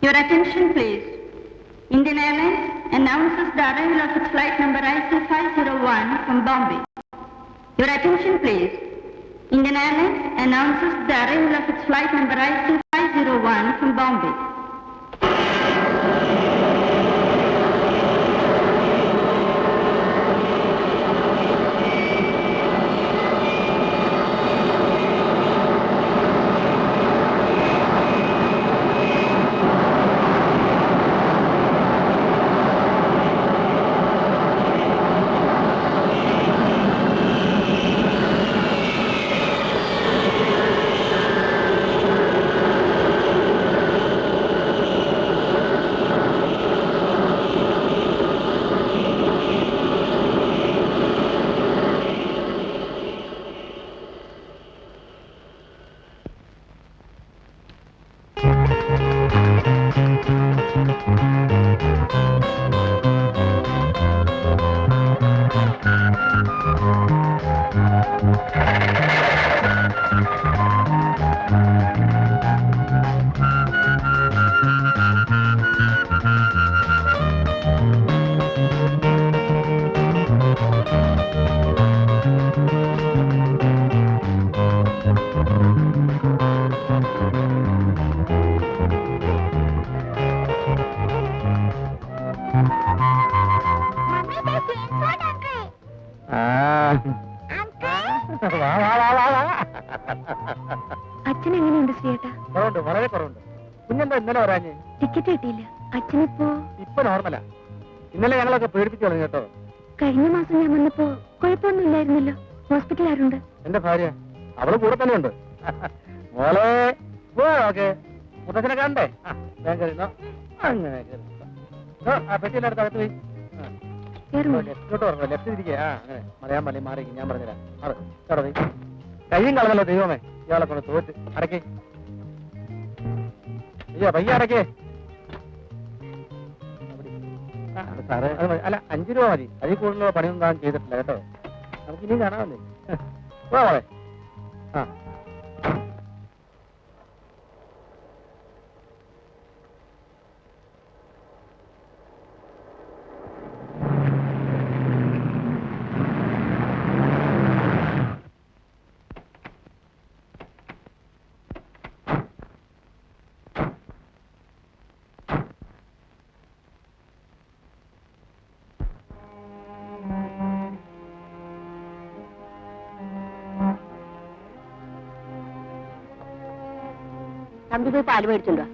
Your attention please. Indian Airlines announces the arrival of its flight number IC501 from Bombay. Your attention please. Indian Airlines announces the arrival of its flight number IC501 from Bombay. അച്ഛൻ എങ്ങനെയുണ്ട് ശ്രീയേട്ടാ? കുറവുണ്ട്, വളരെ കുറവുണ്ട്. കുഞ്ഞെന്താ ഇന്നലെ വരാഞ്ഞ്? Ticket കിട്ടിയില്ല. അച്ഛനിപ്പോ ഇപ്പൊ നോർമലാ. ഇന്നലെ ഞങ്ങളൊക്കെ പേടിപ്പിച്ചു തുടങ്ങി കേട്ടോ. കഴിഞ്ഞ മാസം ഞാൻ വന്നപ്പോ കുഴപ്പമൊന്നുമില്ലായിരുന്നല്ലോ. ഹോസ്പിറ്റൽ ആരുണ്ട്? എന്റെ ഭാര്യ, അവള് കൂടെ തന്നെ ഉണ്ട്. മോളെ ഓക്കെ, മുത്തച്ഛനെ കണ്ടേ? ഞാൻ കരുന്നോ അങ്ങനെ ആ പെട്ടിയിലെടുത്ത് അകത്ത് പോയി ലെഫ്റ്റോട്ട് പറഞ്ഞു. ലെഫ്റ്റ് തിരികെ. അങ്ങനെ മറിയാൻ പള്ളി മാറി. ഞാൻ പറഞ്ഞുതരാം. അവിടെ പോയി കയ്യും കളഞ്ഞല്ലോ ദൈവമേ. ഇയാളെ കൊണ്ട് തോറ്റ്. അടക്കേ അയ്യോ, പയ്യ അടക്കേ. സാറേ അല്ല, 5 രൂപ മതി. അതിൽ കൂടുതലുള്ള പണിയൊന്നും താൻ ചെയ്തിട്ടില്ല കേട്ടോ. നമുക്ക് ഇനിയും കാണാമല്ലേ. പോളെ. ആ തമ്പി പോയി പാല് മേടിച്ചുണ്ടോ?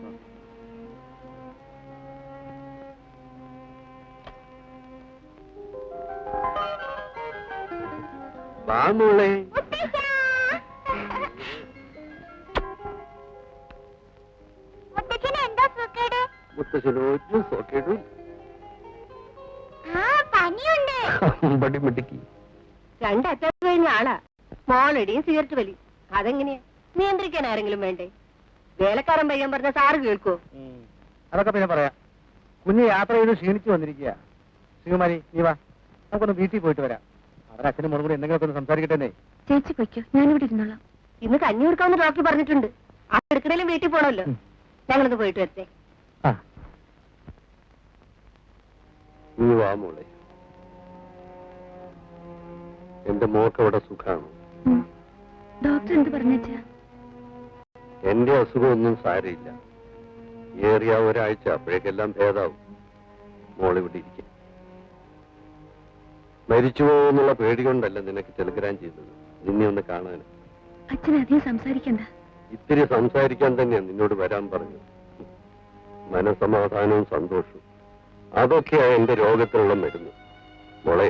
വാ മോളെ. മുത്തശ്ശന് ഒരു സോക്കേടും അമ്പടി മിടുക്കി. രണ്ടറ്റം കഴിഞ്ഞ ആളാ. മോളടിയും സിഗരറ്റ് വലി. അതെങ്ങനെയാ നിയന്ത്രിക്കാൻ ആരെങ്കിലും വേണ്ടേ? വേലക്കാരൻ പയ്യൻ പറഞ്ഞ സാറ് കേൾക്കോ? അതൊക്കെ പിന്നെ പറയാം. കുഞ്ഞ് യാത്ര ചെയ്ത് ക്ഷീണിച്ചു വന്നിരിക്കുക. ശിവകുമാരി നീ വാ, നമുക്കൊന്ന് വീട്ടിൽ പോയിട്ട് വരാം. അവരുടെ അച്ഛനും മോളും കൂടി എന്തെങ്കിലുമൊക്കെ ഒന്ന് സംസാരിക്കട്ടെ. ചേച്ചി പൊയ്ക്കോ, ഞാനിവിടെ ഇരുന്നോളാം. ഇന്ന് കഞ്ഞി കൊടുക്കാമെന്ന് ഡോക്ടർ പറഞ്ഞിട്ടുണ്ട്. ആ എടുക്കണേലും വീട്ടിൽ പോണല്ലോ. ഞങ്ങളൊന്ന് പോയിട്ട് വരട്ടെ. നീ വാ മോളെ. എന്റെ മോക്ക് അവിടെ സുഖാണ്. ഡോക്ടർ എന്ത് പറഞ്ഞാ? എന്റെ അസുഖമൊന്നും സാരയില്ല. ഏറിയ ഒരാഴ്ച, അപ്പോഴേക്കെല്ലാം ഭേദാവും. മോളിവിടെ ഇരിക്കും. മരിച്ചു പോകുന്നുള്ള പേടി കൊണ്ടല്ല നിനക്ക് ടെലിഗ്രാം ചെയ്തത്, നിന്നെ ഒന്ന് കാണാൻ. അച്ഛൻ അധികം സംസാരിക്കണ്ട. ഇത്തിരി സംസാരിക്കാൻ തന്നെയാ നിന്നോട് വരാൻ പറഞ്ഞു. മനസമാധാനവും സന്തോഷവും അതൊക്കെയാ എന്റെ രോഗത്തിനുള്ള മരുന്ന്. മോളെ,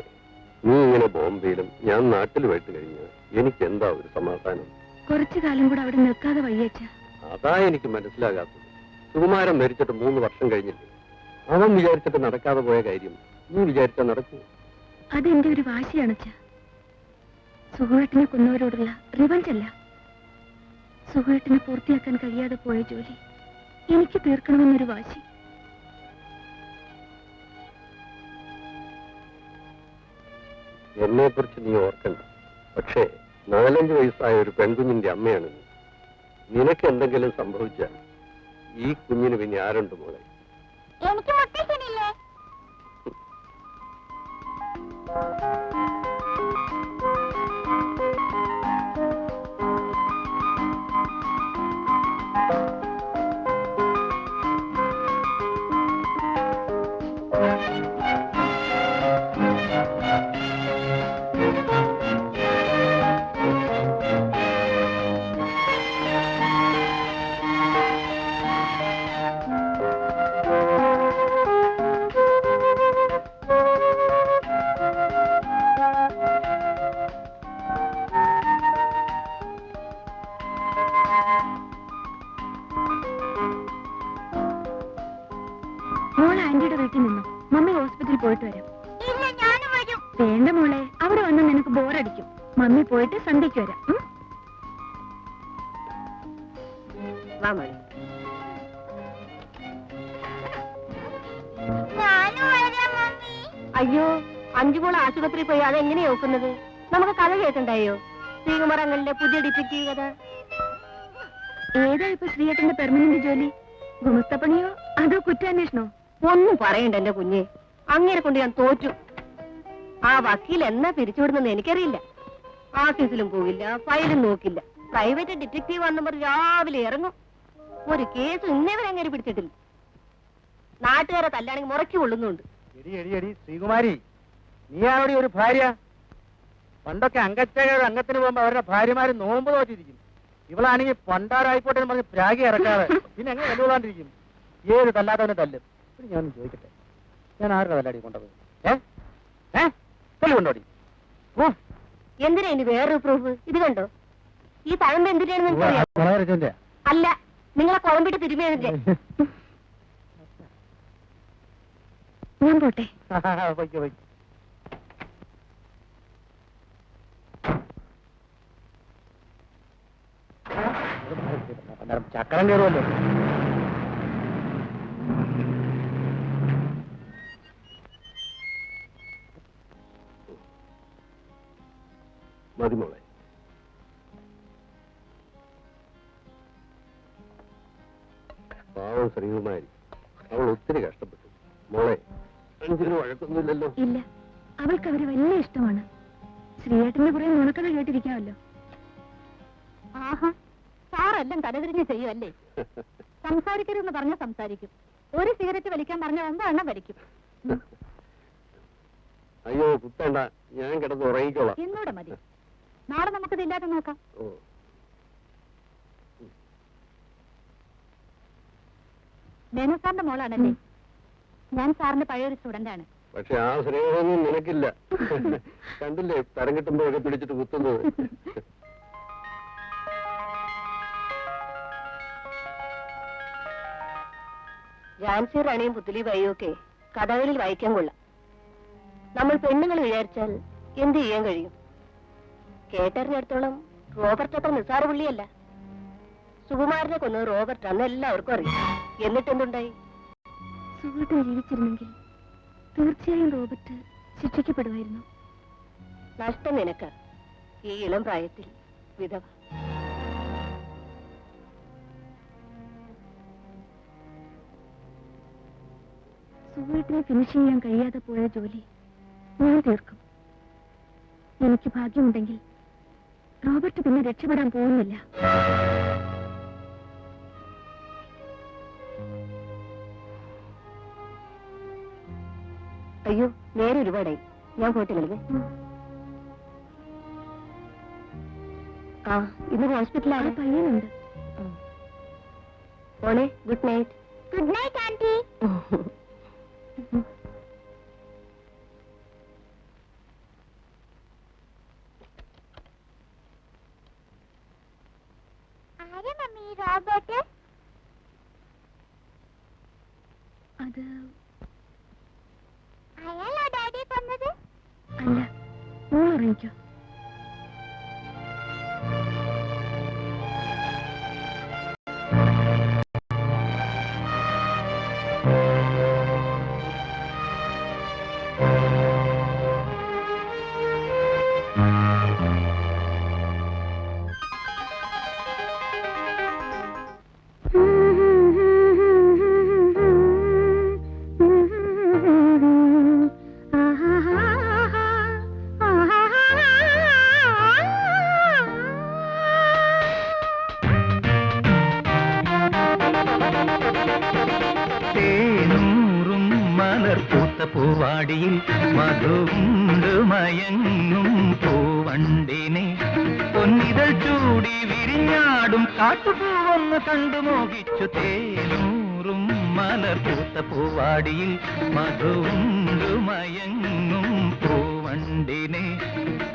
നീ ഇങ്ങനെ ബോംബെയിലും ഞാൻ നാട്ടിലുമായിട്ട് കഴിഞ്ഞാൽ എനിക്ക് എന്താ ഒരു സമാധാനം? കുറച്ചു കാലം കൂടെ അവിടെ നിൽക്കാതെ വയ്യച്ച. അതാ എനിക്ക് മനസ്സിലാകാത്തത്. സുകുമാരൻ മരിച്ചിട്ട് 3 വർഷം കഴിഞ്ഞില്ലേ? അവൻ വിചാരിച്ചിട്ട് നടക്കാതെ പോയ കാര്യം നീ വിചാരിച്ചാൽ നടക്കൂ? അതെന്റെ ഒരു വാശിയാണച്ച. സുഖേട്ടിനെ കൊന്നവരോടുള്ള റിവഞ്ച് അല്ല. സുഖേട്ടിനെ പൂർത്തിയാക്കാൻ കഴിയാതെ പോയ ജോലി എനിക്ക് തീർക്കണമെന്നൊരു വാശി. എന്നെ കുറിച്ച് നീ ഓർക്കണ്ട. പക്ഷേ 4-5 വയസ്സായ ഒരു പെൺകുഞ്ഞിന്റെ അമ്മയാണ് നീ. നിനക്ക് എന്തെങ്കിലും സംഭവിച്ചാൽ ഈ കുഞ്ഞിന് പിന്നെ ആരുണ്ട് മോളെ? എനിക്ക് മുത്തശ്ശനില്ലേ? മോളെ ആന്റിയുടെ വീട്ടിൽ നിന്നു. മമ്മി ഹോസ്പിറ്റലിൽ പോയിട്ട് വരാം. വേണ്ട മോളെ, അവിടെ വന്നാൽ നിനക്ക് ബോറടിക്കും. മമ്മി പോയിട്ട് സന്ധ്യയ്ക്ക് വരാം. അയ്യോ, 5 മോൾ ആശുപത്രിയിൽ പോയി അതെങ്ങനെയാ നോക്കുന്നത്? നമുക്ക് കഥ കേൾക്കണ്ടായോ? ശ്രീകുമാരങ്ങളുടെ പുതിയ ഡിറ്റക്റ്റീവ് കഥ. ഏതാ ഇപ്പൊ ശ്രീയേട്ടന്റെ പെർമനന്റ് ജോലി? ഗുമസ്തപ്പണിയോ അതോ കുറ്റാന്വേഷണോ? ഒന്നും പറയണ്ട എന്റെ കുഞ്ഞെ. അങ്ങനെ കൊണ്ട് ഞാൻ തോറ്റു. ആ വക്കീൽ എന്നാ പിരിച്ചുവിടുന്നെന്ന് എനിക്കറിയില്ല. ഓഫീസിലും പോകില്ല, ഫയലും നോക്കില്ല. പ്രൈവറ്റ് ഡിറ്റക്റ്റീവ് വന്നവർ രാവിലെ ഇറങ്ങും. ഒരു കേസ് ഇന്നേവരെ അങ്ങനെ പിടിച്ചിട്ടില്ല. നാട്ടുകാരെ തല്ലാണെങ്കിൽ മുറക്കി കൊള്ളുന്നുണ്ട്. ശ്രീകുമാരി, നീയാണോടി ഒരു ഭാര്യ? പണ്ടൊക്കെ അംഗച്ചകർ അംഗത്തിന് പോകുമ്പോ അവരുടെ ഭാര്യമാര് നോമ്പ് തോറ്റിരിക്കും. ഇവളാണെങ്കിൽ പണ്ടാരായിപ്പോട്ടെ എന്ന് പറഞ്ഞ് പ്രാഗി ഇറക്കാതെ പിന്നെ എങ്ങനെ തല്ലുകൊള്ളാണ്ടിരിക്കും? ഏത് തല്ലാത്തവനെ തല്ലും. ഞാനൊന്ന് ചോദിക്കട്ടെ, ഞാൻ ആരുടെ തല്ലാടി കൊണ്ടത്? കൊണ്ടോടി? എന്തിനാ ഇനി വേറൊരു പ്രൂഫ്? ഇത് കണ്ടോ, ഈ തഴമ്പ് എന്തിനാണെന്ന് അല്ല, നിങ്ങളെ കുഴമ്പിട്ട് തിരുമിയതിന്റെ. ഞാൻ പോട്ടെ. ചക്രം കയറുമല്ലോ. മതി മോളെ. പാവം ശ്രീകുമാരി, അവൾ ഒത്തിരി കഷ്ടപ്പെട്ടു. മോളെ, അഞ്ചിന് വഴക്കൊന്നുമില്ലല്ലോ? ഇല്ല, അവൾക്ക് അവര് വലിയ ഇഷ്ടമാണ്. ശ്രീയേട്ടന്റെ കുറെ നുണക്കഥ കേട്ടിരിക്കാമല്ലോ. ആഹാ, സാറെല്ലാം തലതിരിഞ്ഞ് ചെയ്യുമല്ലേ? സംസാരിക്കരുതെന്ന് പറഞ്ഞ സംസാരിക്കും. ഒരു സിഗരറ്റ് വലിക്കാൻ പറഞ്ഞ 9 എണ്ണം വലിക്കും. അയ്യോ കുത്തേണ്ട, ഞാൻ കിടന്ന് ഉറങ്ങിക്കോളാം. എന്നൂടെ മതി. നാളെ നമുക്കിത് ഇല്ലാതെ നോക്കാം. മേനു സാറിന്റെ മോളാണല്ലേ? ഞാൻ സാറിന്റെ പഴയൊരു സ്റ്റുഡന്റ് ആണ്. പക്ഷെ ആ സ്നേഹമൊന്നും നിനക്കില്ല. കണ്ടില്ലേ തരം കിട്ടുമ്പോഴൊക്കെ പിടിച്ചിട്ട് കുത്തുന്നത്. ഝാൻസി റാണിയും പുത്തലി ബായിയും ഒക്കെ കഥകളിൽ വായിക്കാൻ കൊള്ളാം. നമ്മൾ പെണ്ണുങ്ങൾ വിചാരിച്ചാൽ എന്ത് ചെയ്യാൻ കഴിയും? കേട്ടറിഞ്ഞിടത്തോളം റോബർട്ട് അത്ര നിസ്സാര പുള്ളിയല്ല. സുകുമാരനെ കൊന്നത് റോബർട്ട് അന്ന് എല്ലാവർക്കും അറിയാം. എന്നിട്ടെന്തുണ്ടായി? സുഹൃത്ത് ജീവിച്ചിരുന്നെങ്കിൽ തീർച്ചയായും റോബർട്ട് ശിക്ഷിക്കപ്പെടുമായിരുന്നു. നഷ്ടം നിനക്ക്, ഈ ഇളം പ്രായത്തിൽ വിധവ. സുഹൃത്തിനെ ഫിനിഷ് ചെയ്യാൻ കഴിയാതെ പോയ ജോലി ഞാൻ തീർക്കും. എനിക്ക് ഭാഗ്യമുണ്ടെങ്കിൽ റോബർട്ട് പിന്നെ രക്ഷപ്പെടാൻ പോകുന്നില്ല. അയ്യോ, നേരെ ഒരുപാടായി. ഞാൻ പോയിട്ട് കളിക്കേ. ആ, ഇന്ന് ഹോസ്പിറ്റലാണ്. പയ്യനുണ്ട്. മോളെ, good night. Good night aunty. ആരാ മമ്മി റോബർട്ട്? അത് അയാളോ ഡാഡിയെ കൊന്നത്? അല്ല, മോൾ അറിയിക്കോ. തേനൂറും മലർപ്പൂത്ത പൂവാടിയിൽ മധുണ്ട് മയങ്ങും പൂവണ്ടിനെ പൊന്നിതൾ ചൂടി വിരിഞ്ഞാടും കാട്ടുപൂവൊന്ന് കണ്ടു മോഹിച്ചു. തേനൂറും മലർപ്പൂത്ത പൂവാടിയിൽ മധുണ്ട് മയങ്ങും പൂവണ്ടിനെ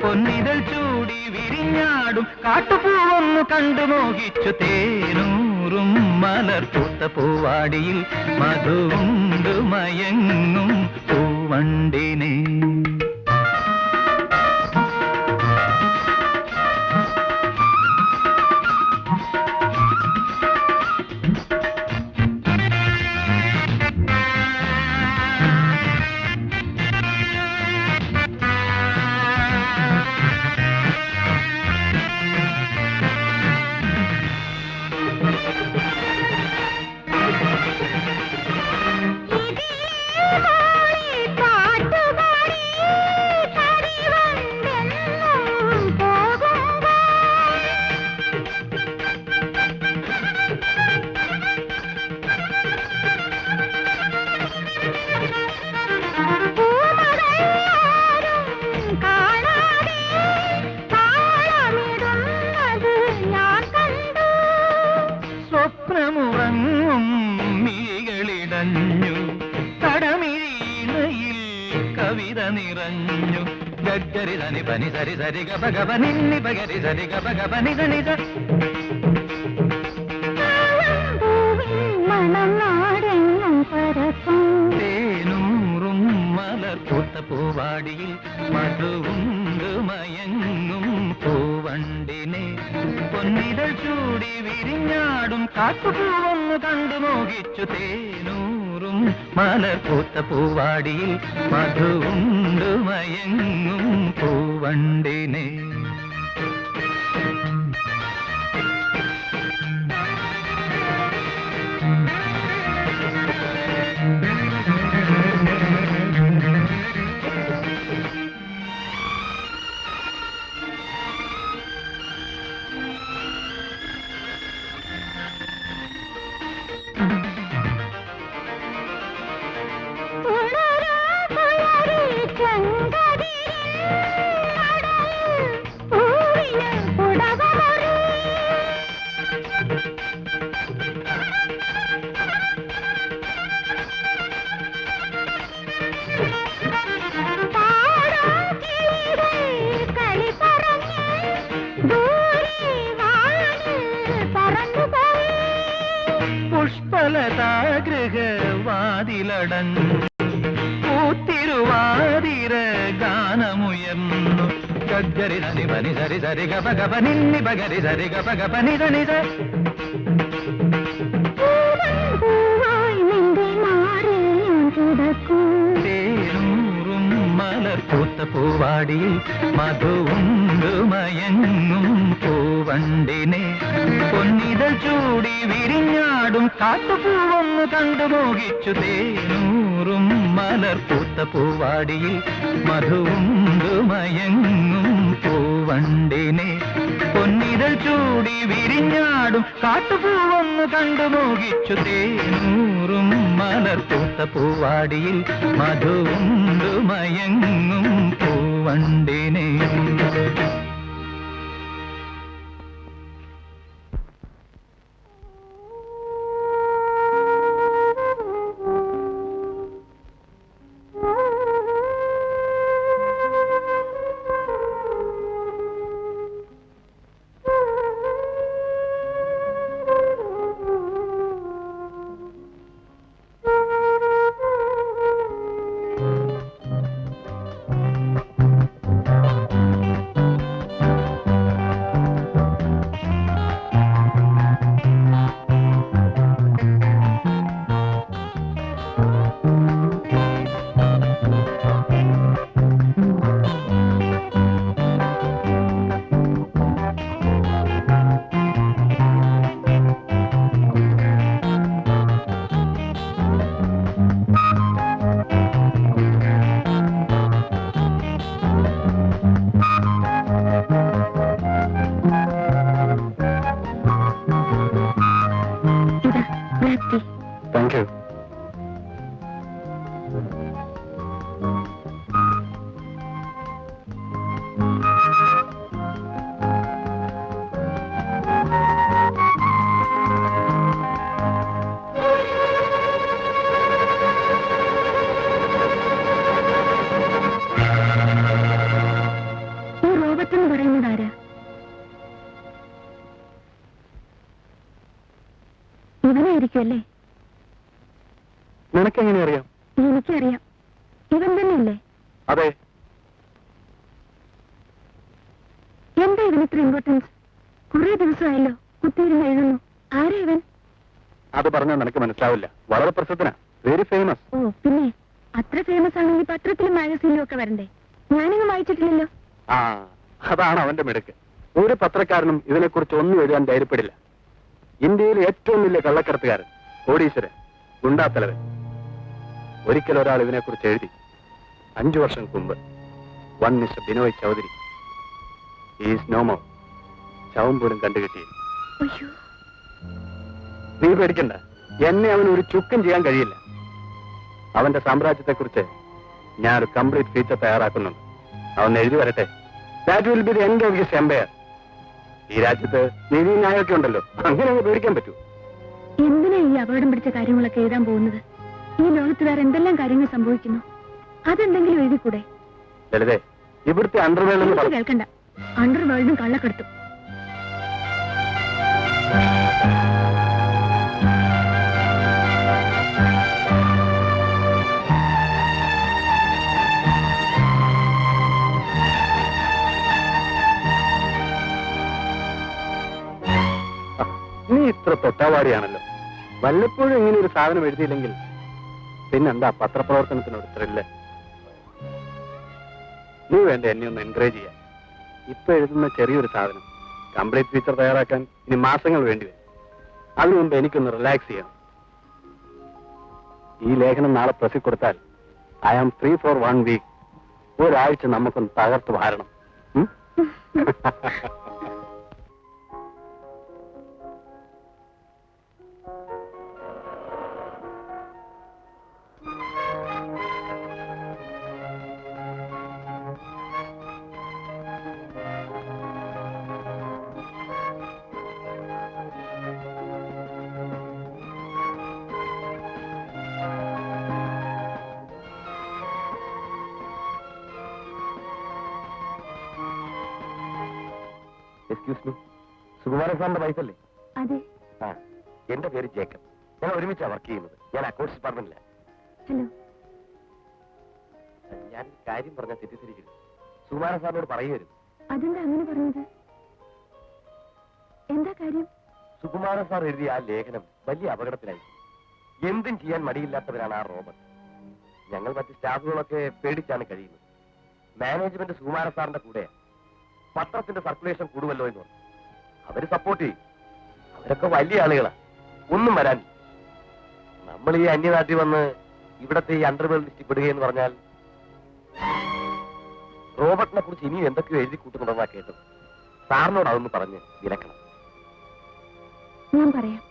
പൊന്നിതൾ ചൂടി വിരിഞ്ഞാടും കാട്ടുപൂവൊന്നു കണ്ടു മോഹിച്ചു. തേനൂറും മലർപ്പൂത്ത പൂവാടിയിൽ മധുണ്ട് മയങ്ങും പൂവണ്ടിനെ. സ്വപ്നമുറങ്ങും മിഴികളിടഞ്ഞു, കടമിഴിയിൽ കവിത നിറഞ്ഞു. ഗഗരി ധനി പനി സരി സരി ഗപ ഗപ നിന്നി പകരി സരി ഗപ ഗപ നിധ നിധ. തേനൂറും മലർപ്പൂത്ത പൂവാടിയിൽ മധുണ്ട് മയങ്ങും പൂവണ്ടിനെ പൊന്നിതൾ ചൂടി വിരിഞ്ഞാടും കാട്ടുപൂവൊന്ന് കണ്ടു മോഹിച്ചു. തേനൂറും മലർപ്പൂത്ത പൂവാടിയിൽ മധുണ്ട് മയങ്ങും പൂവണ്ടിനെ. ലതാഗൃഹവാതിലടഞ്ഞു പൂത്തിരുവാതിര ഗാനമുയർന്നു ഗഗ്ഗരി സനി പനി സരി സരി ഗപ ഗപ നിന്നി പഗരി സരി ഗപ ഗപ നിധ നിധ തേനൂറും മലർപ്പൂത്ത പൂവാടിയിൽ മധുവുണ്ടു മയങ്ങും പൂവണ്ടിനെ പൊന്നിതൾ ചൂടി വിരിഞ്ഞാടും കാട്ടുപൂവൊന്നു കണ്ടു മോഹിച്ചു തേനൂറും മലർപ്പൂത്ത പൂവാടിയിൽ മധുവുണ്ടു മയങ്ങും പൂവണ്ടിനെ പൊന്നിതൾ ചൂടി വിരിഞ്ഞാടും കാട്ടുപൂവൊന്നു കണ്ടു മോഹിച്ചു തേനൂറും മലർപ്പൂത്ത പൂവാടിയിൽ മധുവുണ്ടു മയങ്ങും പൂവണ്ടിനെ താങ്ക് യു. ഈ റോബർട്ട് എന്ന് പറയുന്നത് ആരാ? ഇവനായിരിക്കുമല്ലേ? നിനക്കെങ്ങനെ അറിയാം? എനിക്കറിയാം. ഇവൻ തന്നെയല്ലേ? അതെ. എന്താ ഇവന് ഇത്ര ഇമ്പോർട്ടൻസ്? കുറെ ദിവസമായല്ലോ കുത്തിയിരുന്ന് എഴുതുന്നു. ആരാ ഇവൻ? അത് പറഞ്ഞാൽ നിനക്ക് മനസ്സിലാവില്ല. വളരെ പ്രസിദ്ധനാ, വെരി ഫേമസ്. ഓ പിന്നെ അത്ര ഫേമസ് ആണെങ്കിൽ പത്രത്തിലും മാഗസീനിലും ഒക്കെ വരണ്ടേ? ഞാനിങ്ങ് വായിച്ചിട്ടില്ലല്ലോ. ആ, അതാണ് അവന്റെ മിടുക്ക്. ഒരു പത്രക്കാരനും ഇതിനെക്കുറിച്ച് ഒന്നും എഴുതാൻ ധൈര്യപ്പെടില്ല. ഇന്ത്യയിലെ ഏറ്റവും വലിയ കള്ളക്കടത്തുകാരൻ, കോടീശ്വരൻ, ഗുണ്ടാത്തലവൻ. ഒരിക്കൽ ഒരാൾ ഇതിനെക്കുറിച്ച് എഴുതി 5 വർഷങ്ങൾക്ക് മുമ്പ്. One mister Binoy Chaudhary is no more. ശവം പോലും കണ്ടുകിട്ടിയില്ല. അയ്യോ, നീ പേടിക്കണ്ട, എന്നെ അവന് ഒരു ചുക്കും ചെയ്യാൻ കഴിയില്ല. അവന്റെ സാമ്രാജ്യത്തെക്കുറിച്ച് ഞാനൊരു കംപ്ലീറ്റ് ഫീച്ചർ തയ്യാറാക്കുന്നുണ്ട്. അവൻ എഴുതി വരട്ടെ. That will be the end of his empire. ഈ രാജ്യത്ത് നീതി ന്യായമൊക്കെ ഉണ്ടല്ലോ, അങ്ങനെ അങ്ങ് പേടിക്കാൻ പറ്റൂ. എന്തിനാ ഈ അപകടം പിടിച്ച കാര്യങ്ങളൊക്കെ എഴുതാൻ പോകുന്നത്? ഈ ലോകത്ത് വേറെ എന്തെല്ലാം കാര്യങ്ങൾ സംഭവിക്കുന്നു, അതെന്തെങ്കിലും എഴുതിക്കൂടെ? ലളിതേ, ഇവിടുത്തെ അണ്ടർവേൾഡ് എന്ന് എനിക്ക് പറഞ്ഞു. കേൾക്കണ്ട. അണ്ടർവേൾഡും കള്ളക്കടത്തും. നീ ഇത്ര തൊട്ടാവാടിയാണല്ലോ. വല്ലപ്പോഴും ഇങ്ങനെ ഒരു സാധനം എഴുതിയില്ലെങ്കിൽ പിന്നെന്താ പത്രപ്രവർത്തനത്തിനൊരു ത്രില്ല്? നീ വേണ്ട എന്നെ ഒന്ന് എൻകറേജ് ചെയ്യാൻ. ഇപ്പൊ എഴുതുന്ന ചെറിയൊരു സാധനം കംപ്ലീറ്റ് ഫീച്ചർ തയ്യാറാക്കാൻ ഇനി മാസങ്ങൾ വേണ്ടി വരും. അതിനു മുമ്പ് എനിക്കൊന്ന് റിലാക്സ് ചെയ്യണം. ഈ ലേഖനം നാളെ പ്രസിൽ കൊടുത്താൽ I am free for 1 week. ഒരാഴ്ച നമുക്കൊന്ന് തകർത്ത് വാരണം. എക്സ്ക്യൂസ് മീ, സുകുമാരൻ സാറിന്റെ വൈഫല്ലേ? അതെ. ആ, എന്റെ പേര് ജേക്കബ്. ഞങ്ങൾ ഒരുമിച്ചാണ് വർക്ക് ചെയ്യുന്നത്. ഞാൻ അക്കൗണ്ട്സ് ഡിപ്പാർട്ട്മെന്റില്ല. ഹലോ. ഞാൻ കാര്യം പറഞ്ഞാൽ തെറ്റിദ്ധരിക്കരുത്. സുകുമാരൻ സാറിനോട് പറയുകയായിരുന്നു. അതെന്താ അങ്ങനെ പറഞ്ഞത്? എന്താ കാര്യം? സുകുമാരൻ സാർ എഴുതിയ ആ ലേഖനം വലിയ അപകടത്തിലായി. എന്തും ചെയ്യാൻ മടിയില്ലാത്തവരാണ് ആ റോബർട്ട്. ഞങ്ങൾ മറ്റ് സ്റ്റാഫുകളൊക്കെ പേടിച്ചാണ് കഴിയുന്നത്. മാനേജ്മെന്റ് സുകുമാരൻ സാറിന്റെ കൂടെയാണ്. പത്രത്തിന്റെ സർക്കുലേഷൻ കൂടുമല്ലോ എന്ന് പറഞ്ഞു. അവര് സപ്പോർട്ട് ചെയ്യും. അവരൊക്കെ വലിയ ആളുകളാണ്. ഒന്നും വരാൻ. നമ്മൾ ഈ അന്യനാട്ടിൽ വന്ന് ഇവിടത്തെ ഈ അണ്ടർവേൾഡ് ലിസ്റ്റിൽ പെടുകയെന്ന് പറഞ്ഞാൽ റോബർട്ടിനെ കുറിച്ച് ഇനിയും എന്തൊക്കെയോ എഴുതി കൂട്ടുന്നുണ്ടെന്നാ കേട്ടത്. സാറിനോട് അതൊന്ന് പറഞ്ഞ് വിലക്കണം. ഞാൻ പറയാം.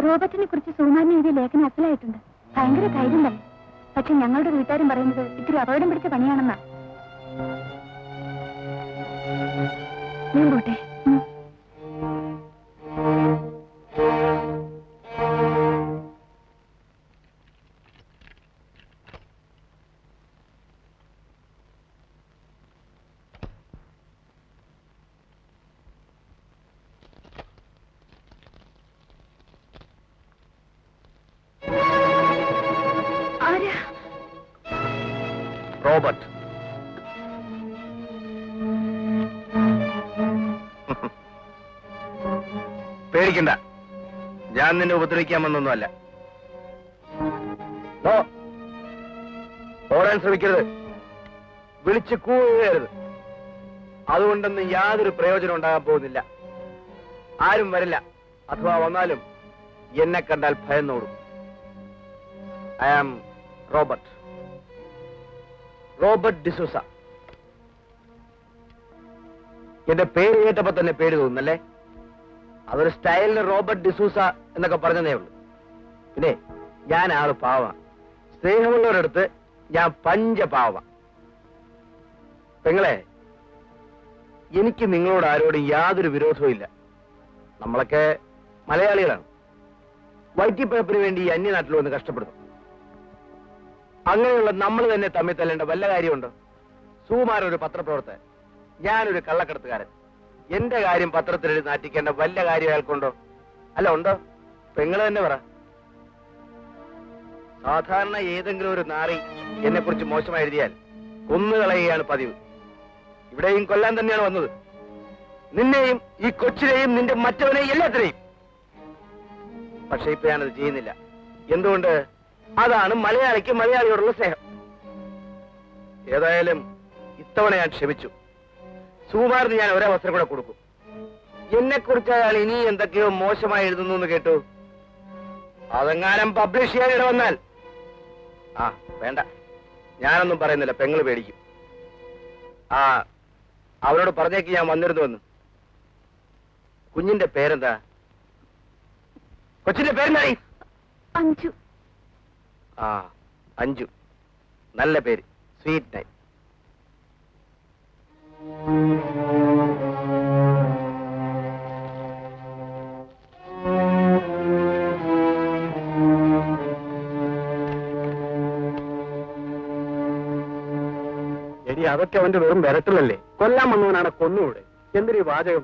റോബർട്ടിനെ കുറിച്ച് സുകുമാരൻ എഴുതിയ ലേഖനം അസലായിട്ടുണ്ട്. ഭയങ്കര ധൈര്യം തന്നെ. പക്ഷെ ഞങ്ങളുടെ വീട്ടുകാരും പറയുന്നത് ഇത്തിരി അപകടം പിടിച്ച പണിയാണെന്നാ. ഞാൻ പോട്ടെ. റോബർട്ട്, പേടിക്കണ്ട. ഞാൻ നിന്നെ ഉപദ്രവിക്കാമെന്നൊന്നുമല്ല. ഓടാൻ ശ്രമിക്കരുത്. വിളിച്ച് കൂവരുത്. അതുകൊണ്ടൊന്നും യാതൊരു പ്രയോജനം ഉണ്ടാകാൻ പോകുന്നില്ല. ആരും വരില്ല. അഥവാ വന്നാലും എന്നെ കണ്ടാൽ ഭയന്നോടും. I am Robert D'Souza. എന്റെ പേര് കേട്ടപ്പോ തന്നെ പേര് തോന്നുന്നല്ലേ? അതൊരു സ്റ്റൈലിന് റോബർട്ട് ഡിസൂസ എന്നൊക്കെ പറഞ്ഞതേ ഉള്ളൂ. പിന്നെ ഞാൻ ആള് പാവ. സ്നേഹമുള്ളവരടുത്ത് ഞാൻ പഞ്ചപാവ. പെങ്ങളെ, എനിക്ക് നിങ്ങളോട് ആരോടും യാതൊരു വിരോധവും ഇല്ല. നമ്മളൊക്കെ മലയാളികളാണ്. വൈറ്റിപ്പഴപ്പിന് വേണ്ടി ഈ അന്യനാട്ടിൽ വന്ന് കഷ്ടപ്പെടുന്നു. അങ്ങനെയുള്ള നമ്മൾ തന്നെ തമ്മിൽ തല്ലേണ്ട വല്ല കാര്യമുണ്ടോ? സുകുമാരൻ ഒരു പത്രപ്രവർത്തകൻ, ഞാനൊരു കള്ളക്കടത്തുകാരൻ. എന്റെ കാര്യം പത്രത്തിലെഴുതി നാട്ടിക്കേണ്ട വല്ല കാര്യം അയാൾക്കുണ്ടോ? അല്ല, ഉണ്ടോ? പെങ്ങള് തന്നെ പറ. സാധാരണ ഏതെങ്കിലും ഒരു നാറി എന്നെ കുറിച്ച് മോശമായി എഴുതിയാൽ കൊന്നുകളയുകയാണ് പതിവ്. ഇവിടെയും കൊല്ലാൻ തന്നെയാണ് വന്നത്. നിന്നെയും ഈ കൊച്ചിനെയും നിന്റെ മറ്റവനെയും എല്ലാത്തിനെയും. പക്ഷെ ഇപ്പൊ ഞാനത് ചെയ്യുന്നില്ല. എന്തുകൊണ്ട്? അതാണ് മലയാളിക്ക് മലയാളിയോടുള്ള സ്നേഹം. ഏതായാലും ഇത്തവണ ഞാൻ ക്ഷമിച്ചു. സുകുമാരന് ഞാൻ ഒരവസരം കൂടെ കൊടുക്കും. എന്നെ കുറിച്ച് അയാൾ ഇനി എന്തൊക്കെയോ മോശമായി എഴുതുന്നു എന്ന് കേട്ടു. അതെങ്ങാനും പബ്ലിഷ് ചെയ്യാൻ ഇട വന്നാൽ വേണ്ട, ഞാനൊന്നും പറയുന്നില്ല. പെങ്ങള് പേടിക്കും. അവരോട് പറഞ്ഞേക്ക് ഞാൻ വന്നിരുന്നുവെന്ന്. കുഞ്ഞിന്റെ പേരെന്താ? കൊച്ചിന്റെ പേരെന്തായി? അഞ്ചു. അഞ്ചു. നല്ല പേര്. Sweet name. എടി, അതൊക്കെ അവന്റെ വെറും വിരട്ടലല്ലേ? കൊല്ലാൻ വന്നവനാണ്, കൊന്നുകൂടെ? എന്തൊരു വാചകം.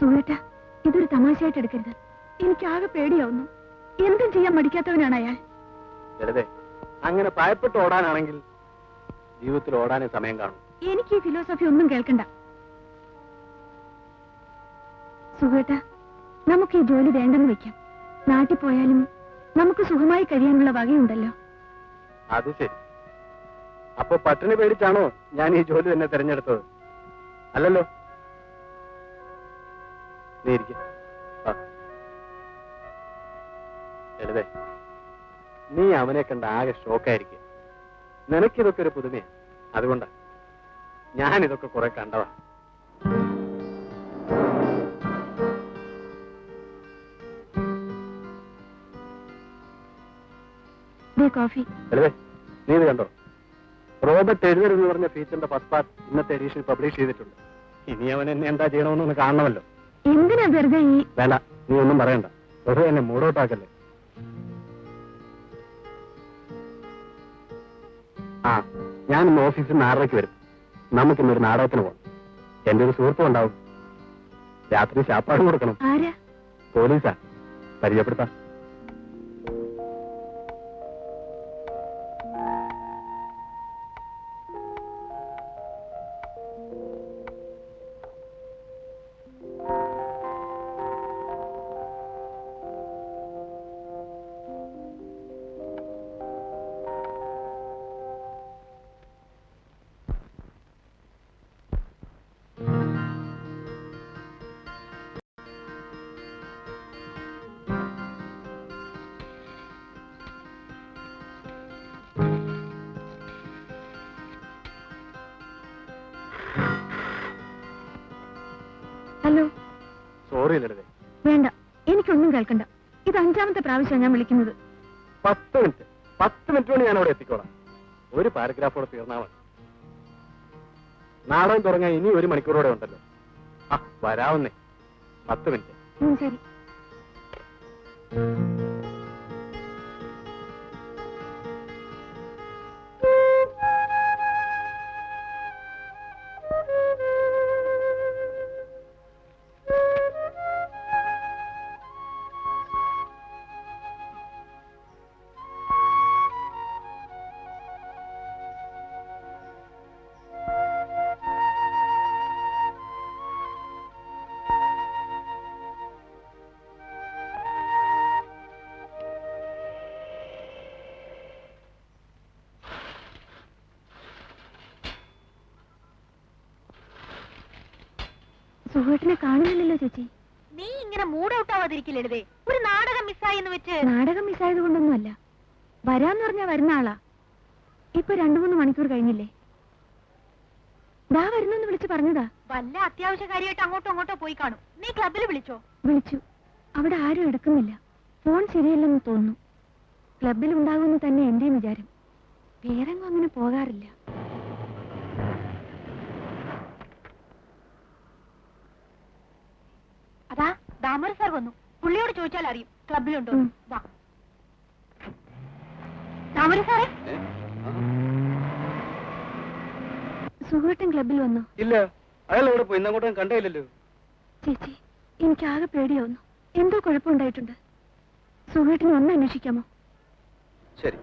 സുഹേട്ടാ, ഇതൊരു തമാശയായിട്ട് എടുക്കരുത്. എനിക്കാകെ പേടിയാവുന്നു. എന്തും ചെയ്യാൻ മടിക്കാത്തവനാണ് അയാൾ. വെറുതെ അങ്ങനെ ഭയപ്പെട്ട് ഓടാനാണെങ്കിൽ ജീവിതത്തിൽ ഓടാനേ സമയം കാണും. എനിക്ക് ഈ ഫിലോസഫി ഒന്നും കേൾക്കണ്ട. സുഹേട്ടാ, നമുക്ക് ഈ ജോലി വേണ്ടെന്ന് വെക്കാം. നാട്ടിൽ പോയാലും നമുക്ക് സുഖമായി കഴിയാനുള്ള വകയുണ്ടല്ലോ. അത് ശരി. അപ്പൊ പട്ടിണി പേടിച്ചാണോ ഞാൻ ഈ ജോലി തന്നെ തിരഞ്ഞെടുത്തത്? അല്ലല്ലോ. നീ ഇരിക്ക. എഴുതേ, നീ അവനെ കണ്ട ആകെ ഷോക്കായിരിക്കും. നിനക്കിതൊക്കെ ഒരു പുതുമയാണ്. അതുകൊണ്ടാ ഞാനിതൊക്കെ കുറെ കണ്ടതാ. കോഫി. ലളിതേ, നീ ഇത് കണ്ടോ? റോബർട്ട് എഴുതർ എന്ന് പറഞ്ഞ ഫീച്ചറിന്റെ ഫസ്റ്റ് പാർട്ട് ഇന്നത്തെ എഡീഷൻ പബ്ലിഷ് ചെയ്തിട്ടുണ്ട്. ഇനി അവൻ എന്നെ എന്താ ചെയ്യണമെന്നൊന്ന് കാണണമല്ലോ. എന്തിനാ വെറുതെ ഈ... വേണ്ട, നീ ഒന്നും പറയണ്ട. വെറുതെ എന്നെ മൂടോട്ടാക്കല്ലേ. ആ, ഞാൻ ഇന്ന് ഓഫീസിൽ നിന്ന് 6:30 വരും. നമുക്കിന്നൊരു നാടകത്തിന് പോകാം. എന്റെ ഒരു സുഹൃത്തും ഉണ്ടാവും. രാത്രി ശാപ്പാട് കൊടുക്കണം. ആരാ? പോലീസാ, പരിചയപ്പെടുത്താം. ഹലോ. സോറി ലളിതേ. വേണ്ട, എനിക്കൊന്നും കേൾക്കണ്ട. ഇത് 5ാമത്തെ പ്രാവശ്യം ഞാൻ വിളിക്കുന്നത്. 10 മിനിറ്റ് കൊണ്ട് ഞാൻ അവിടെ എത്തിക്കോളാം. ഒരു പാരഗ്രാഫോടെ തീർന്നാൽ മതി. നാടകം തുടങ്ങാൻ ഇനി 1 മണിക്കൂറോടെ ഉണ്ടല്ലോ. ആ, വരാവുന്നേ. 10 മിനിറ്റ്. ശരി. സുഹൃത്തിനെ കാണുന്നില്ലല്ലോ ചേച്ചി. നീ ഇങ്ങനെ മൂഡ് ഔട്ട് ആവാതിരിക്കില്ലേ? ഒരു നാടകം മിസ്സായി എന്ന് വെച്ച്. നാടകം മിസ്സായത് കൊണ്ടൊന്നുമല്ല. വരാന്ന് പറഞ്ഞാ വരുന്ന ആളാ. ഇപ്പൊ 2-3 മണിക്കൂർ കഴിഞ്ഞില്ലേ? ദാ വരുന്നെന്ന് വിളിച്ച് പറഞ്ഞതാ. വല്ല അത്യാവശ്യ കാര്യമായിട്ട് അങ്ങോട്ടോ പോയി കാണും. നീ ക്ലബിൽ വിളിച്ചോ? വിളിച്ചു. അവിടെ ആരും എടുക്കുന്നില്ല. ഫോൺ ശരിയല്ലെന്ന് തോന്നുന്നു. ക്ലബിൽ ഉണ്ടാകുമെന്ന് തന്നെ എന്റെയും വിചാരം. വേറെങ്ങും അങ്ങനെ പോകാറില്ല. അതാ ദാമോദർ സാർ വന്നു. പുള്ളിയോട് ചോദിച്ചാൽ അറിയും ക്ലബിലുണ്ടോ. വാ ദാമോദർ സാറേ. സുഹൃത്തും ക്ലബിൽ വന്നു. ഇല്ല, അയാൾ എവിടെ പോയി? ഇന്നങ്ങോട്ടും കണ്ടേയില്ലല്ലോ. ചേച്ചി, എനിക്കാകെ പേടിയാവുന്നു. എന്തോ കുഴപ്പമുണ്ടായിട്ടുണ്ട്. സുഹൃത്തിനെ ഒന്ന് അന്വേഷിക്കാമോ? ശരി.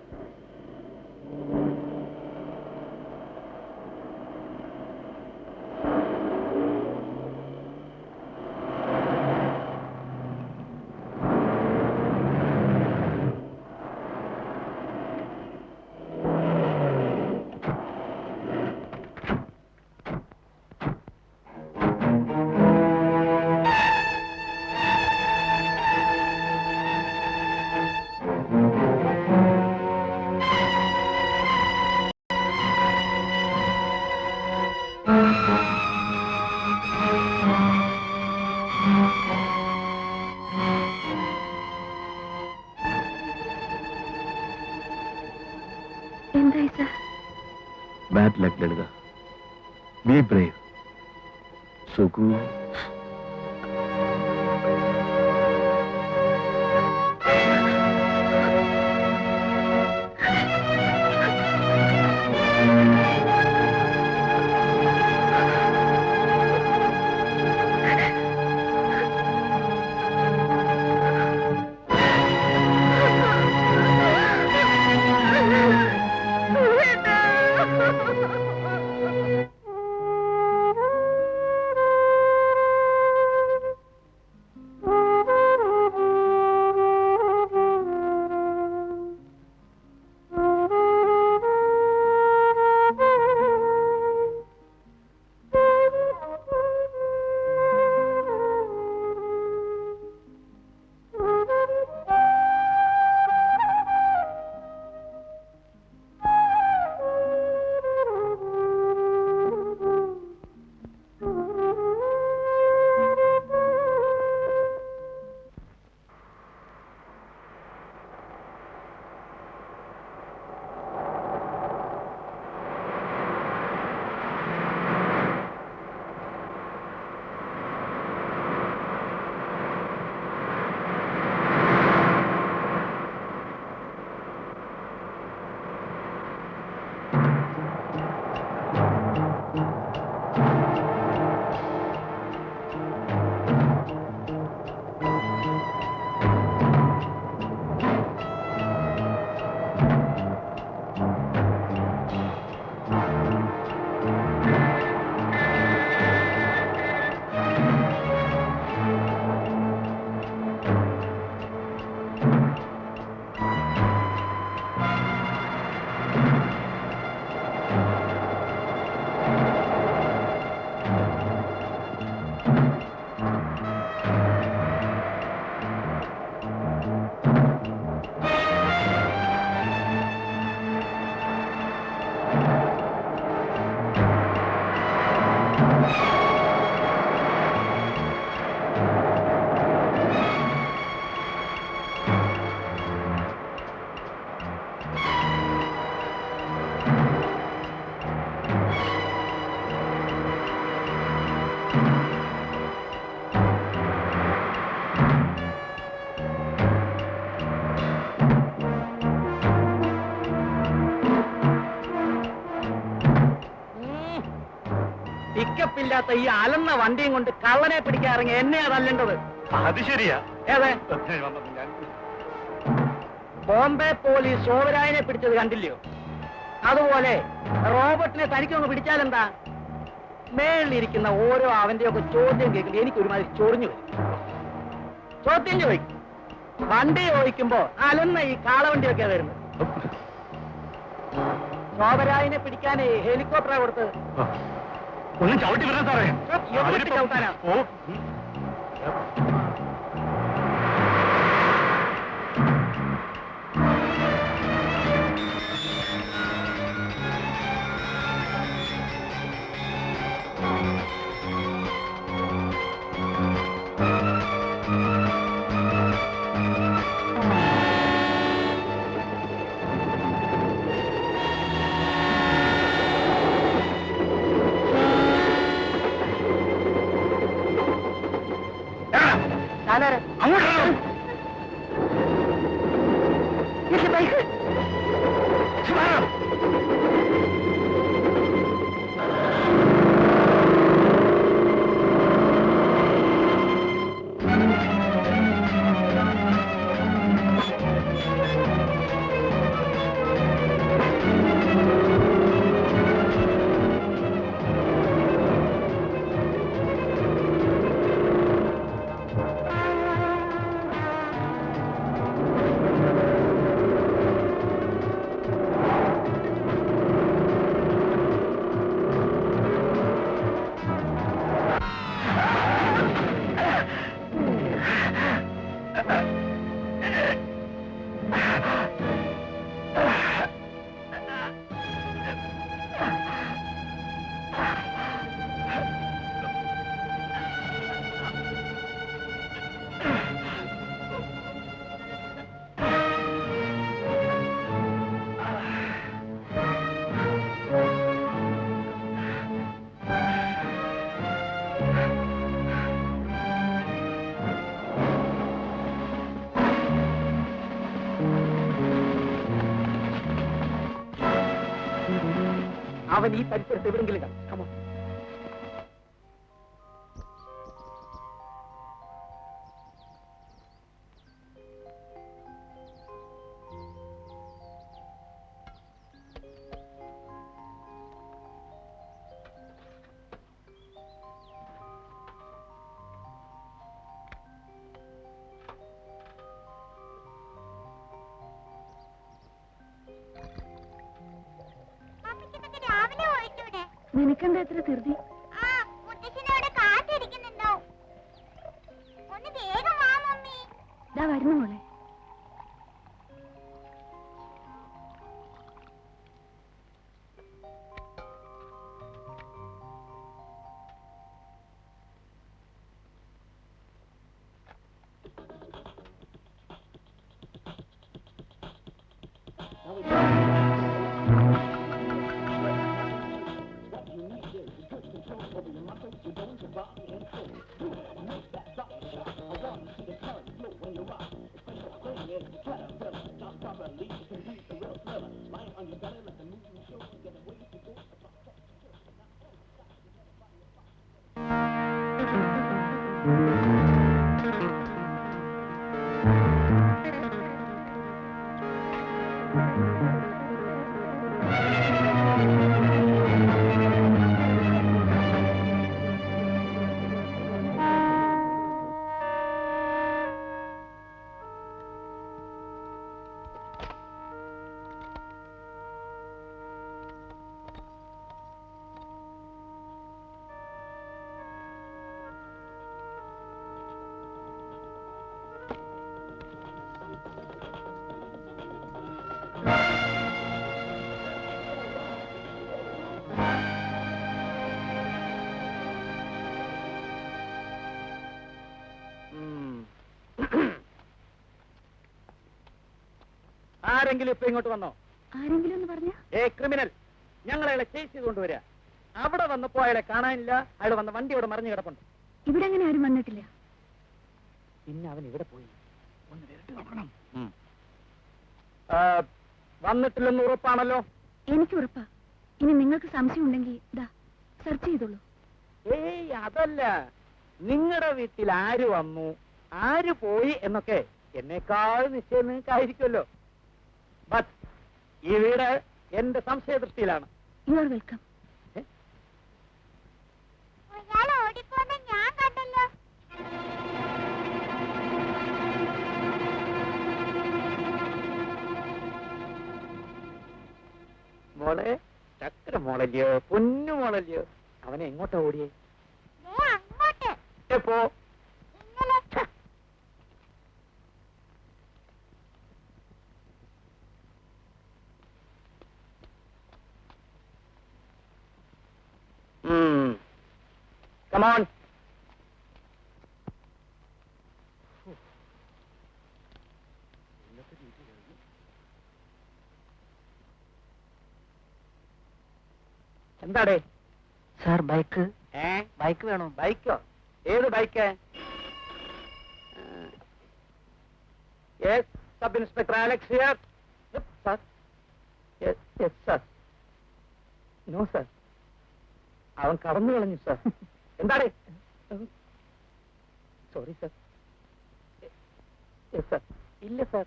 എന്തായി sir? Bad luck Lalitha. Be brave. Sukhu. ഇല്ലാത്ത ഈ അലന്ന വണ്ടിയും കൊണ്ട് കള്ളനെ പിടിക്കാൻ ഇറങ്ങി എന്നെയാ തല്ലേണ്ടത്. അത് ശരിയാ. ഏതെ ബോംബെ പോലീസ് ശോഭരായനെ പിടിച്ചത് കണ്ടില്ലയോ? അതുപോലെ റോബർട്ടിനെ തനിക്കൊന്ന് പിടിച്ചാലെന്താ? മേളിലിരിക്കുന്ന ഓരോ അവന്റെയൊക്കെ ചോദ്യം കേൾക്കുമ്പോൾ എനിക്ക് ഒരുമാതിരി ചൊറിഞ്ഞു വരും. ചോദ്യം ചോദിക്കും, വണ്ടി ചോദിക്കുമ്പോ അലന്ന ഈ കാളവണ്ടിയൊക്കെയാ വരുന്നത്. ശോഭരായനെ പിടിക്കാനേ ഹെലികോപ്റ്ററാ കൊടുത്തത്. ഒന്നും ചവിട്ടി വരാൻ സാറേ. എവിടെ ചവിട്ടാനാ? അങ്ങോട്ട് ബൈക്ക് അവൻ ഈ പരിസരത്ത് എവിടെങ്കിലും കാണും. നിനക്കെന്താ എത്ര ധൃതി? ദാ വരുന്നു മോളെ. ആരെങ്കിലും ഇപ്പൊ ഇങ്ങോട്ട് വന്നോ? ആരെങ്കിലും എന്ന് പറഞ്ഞ? ക്രിമിനൽ ഞങ്ങൾ അയാളെ ചേസ് ചെയ്ത് കൊണ്ടുവരിക. അവിടെ വന്നപ്പോ അയാളെ കാണാനില്ല. അയാൾ വന്ന വണ്ടി അവിടെ മറിഞ്ഞു കിടപ്പുണ്ട്. ഇവിടെ അങ്ങനെ ആരും വന്നിട്ടില്ല. പിന്നെ അവൻ ഇവിടെ പോയി ഒന്ന് വിരട്ടി നോക്കണം. വന്നിട്ടില്ലെന്ന് ഉറപ്പാണല്ലോ? എനിക്ക് ഉറപ്പാ. ഇനി നിങ്ങൾക്ക് സംശയം ഉണ്ടെങ്കിൽ ഇതാ സെർച്ച് ചെയ്തോളൂ. ഏയ് അതല്ല, നിങ്ങളുടെ വീട്ടിൽ ആര് വന്നു ആര് പോയി എന്നൊക്കെ എന്നേക്കാൾ നിശ്ചയം നിങ്ങൾക്കായിരിക്കുമല്ലോ. ബട്ട് ഈ വീട് എന്റെ സംശയദൃഷ്ടിയിലാണ്. You are welcome. ഞാൻ കണ്ടല്ലോ. മോളെ, ചക്കര മോളല്ലയോ, പൊന്നു മോളല്ലയോ? അവനെ എങ്ങോട്ടാ ഓടിയേ? അങ്ങോട്ട് എപ്പോ? ഇന്നലെ. Come on. എന്താടേ? സാർ ബൈക്ക് ബൈക്ക് വേണോ? ബൈക്കോ? ഏത് bike? Sub inspector Alex here. Sir. Yes sir. No sir, അവൻ കടന്നു കളഞ്ഞു സർ. എന്താടേ? Sorry sir. Yes sir. ഇല്ല സർ,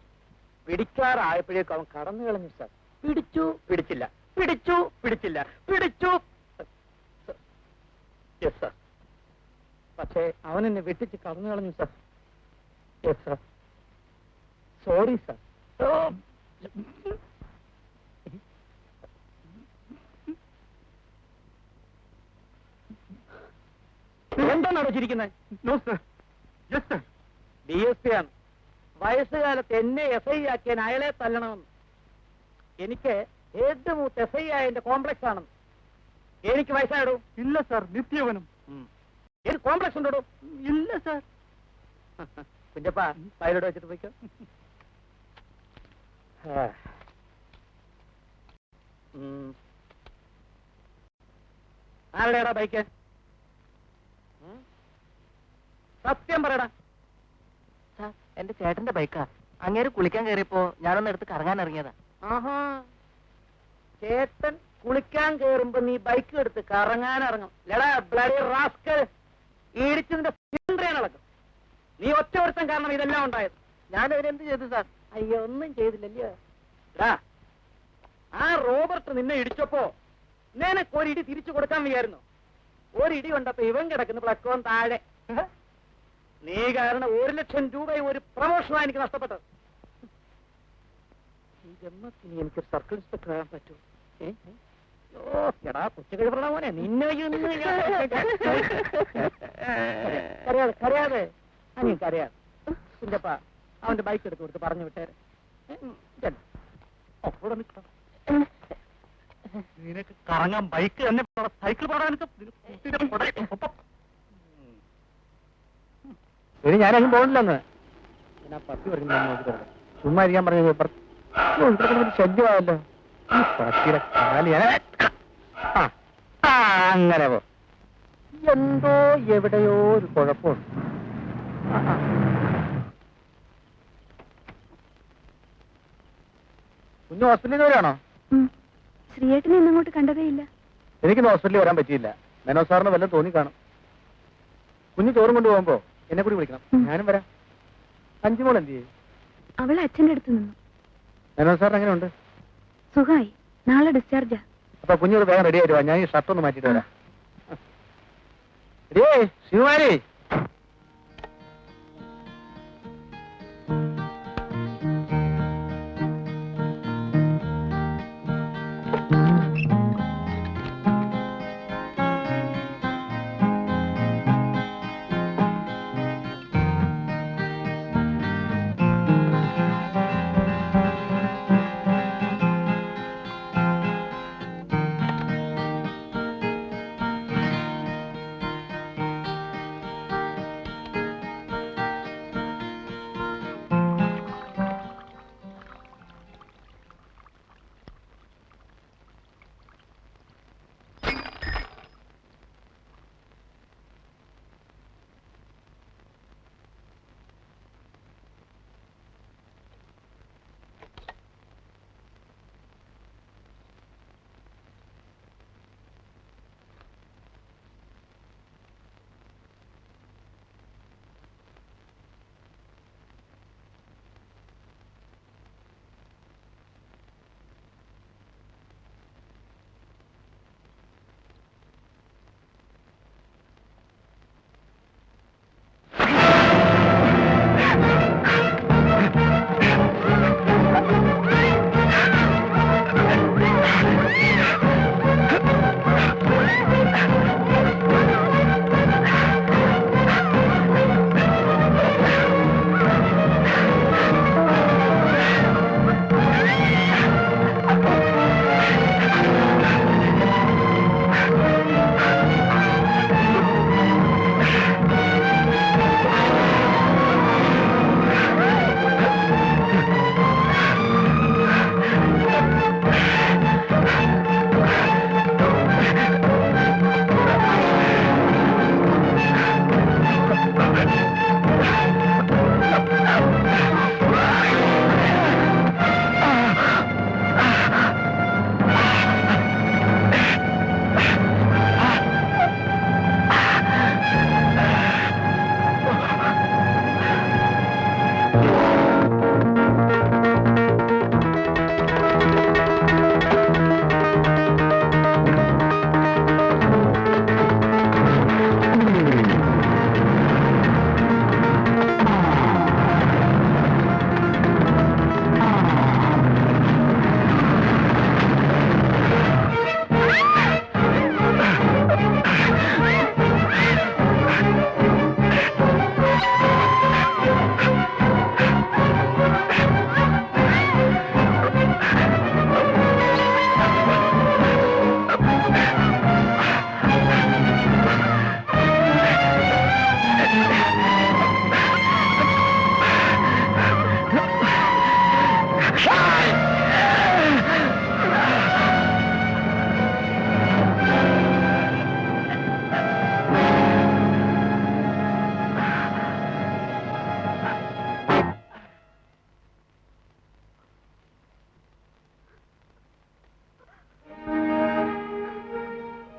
പിടിക്കാറായപ്പോഴേക്കും അവൻ കടന്നു കളഞ്ഞു സർ. പിടിച്ചു പിടിച്ചില്ല, പിടിച്ചു പിടിച്ചില്ല, പിടിച്ചു. Yes sir. പക്ഷേ അവൻ എന്നെ വെട്ടിച്ച് കടന്നു കളഞ്ഞു sir. Yes sir. Sorry sir. എന്താണ് അടച്ചിരിക്കുന്നത്? No sir. Yes sir. DSP ആണ്. വയസ്സുകാലത്ത് എന്നെ SI ആക്കിയാൻ അയാളെ തല്ലണമെന്ന്. എനിക്ക് ഏത് മൂത്ത് SI ആയതിന്റെ കോംപ്ലക്സ് ആണെന്ന്. എനിക്ക് വയസ്സായിടൂ? ഇല്ല സാർ, നിത്യവനും. ഏത് കോംപ്ലക്സ് ഉണ്ടോ? ഇല്ല സാർ. കുഞ്ഞപ്പാ, പൈലോട്ട് വെച്ചിട്ട് പോയിക്കോ. ആരുടെയാടാ ബൈക്ക്? സത്യം പറയടാ. സാർ എന്റെ ചേട്ടന്റെ ബൈക്കാ. അങ്ങേര് കുളിക്കാൻ കയറിയപ്പോ ഞാനൊന്ന് എടുത്ത് കറങ്ങാൻ ഇറങ്ങിയതാ. ആഹാ, ചേട്ടൻ കുളിക്കാൻ കേറുമ്പോ നീ ബൈക്ക് എടുത്ത് കറങ്ങാൻ ഇറങ്ങും. ലടാ ബ്ലഡി റാസ്കൽ, ഇടിച്ചതിന്റെ സിലിണ്ടറിയാണ് ഇളക്കും. നീ ഒറ്റ ഒരുത്തം കാരണം ഇതെല്ലാം ഉണ്ടായത്. ഞാൻ അതിനെന്ത് ചെയ്തു സാർ? അയ്യോ, ഒന്നും ചെയ്തില്ലല്ലോ. ആ റോബർട്ട് നിന്നെ ഇടിച്ചപ്പോ നിനക്ക് ഒരിടി തിരിച്ചു കൊടുക്കാൻ വയ്യായിരുന്നു. ഒരിടി കൊണ്ടപ്പോ ഇവൻ കിടക്കുന്ന പ്ലക്കോൻ താഴെ. നീ കാരണം 1,00,000 രൂപയും ഒരു പ്രമോഷനാണ് എനിക്ക് നഷ്ടപ്പെട്ടത്. ഈ ജന്മത്തിന് എനിക്കൊരു സർക്കിൾ ഇൻസ്പെക്ടർ ആകാൻ പറ്റൂ? എടാ കൊച്ചു കഴിവറ മോനെ, നിന്നെ കരയാതെ കരയാതെ. കുഞ്ഞപ്പാ, അവന്റെ ബൈക്ക് എടുത്ത് കൊടുത്ത് പറഞ്ഞു വിട്ടേരെ. നിനക്ക് കറങ്ങാൻ ബൈക്ക് തന്നെ, സൈക്കിൾ പാടാനൊക്കെ ഇനി ഞാനങ്ങ് പോകണില്ലെന്ന്. ഞാൻ ആ പട്ടി പറഞ്ഞു ചുമ്മാ ഇരിക്കാൻ പറഞ്ഞു. ശല്യമായല്ലോ ഈ പട്ടിയുടെ കാല്. അങ്ങനെ പോ. എന്തോ എവിടെയോ ഒരു കുഴപ്പമുണ്ട്. കുഞ്ഞ് ഹോസ്പിറ്റലിൽ വരാണോ? ശ്രീയേട്ടനെ ഇന്നങ്ങോട്ട് കണ്ടതേയില്ല. എനിക്കിന്ന് ഹോസ്പിറ്റലിൽ വരാൻ പറ്റിയില്ല. മേനോ സാറിന് വല്ലതും തോന്നിക്കാണും. കുഞ്ഞ് ചോറും കൊണ്ടുപോകുമ്പോ എന്നെ കൂടി വിളിക്കണം. ഞാനും വരാം. അഞ്ചുമോൾ എന്ത് ചെയ്യും? അവൾ അച്ഛന്റെ അടുത്ത് നിന്നു. മേനോ സാറിന് എങ്ങനെയുണ്ട്? സുഖമായി. നാളെ ഡിസ്ചാർജാ. അപ്പൊ കുഞ്ഞോട് വേഗം റെഡി ആയിട്ട് വാ. ഞാൻ ഈ ഷർട്ട് ഒന്ന് മാറ്റിട്ട് വരാം. ശിവകുമാരി,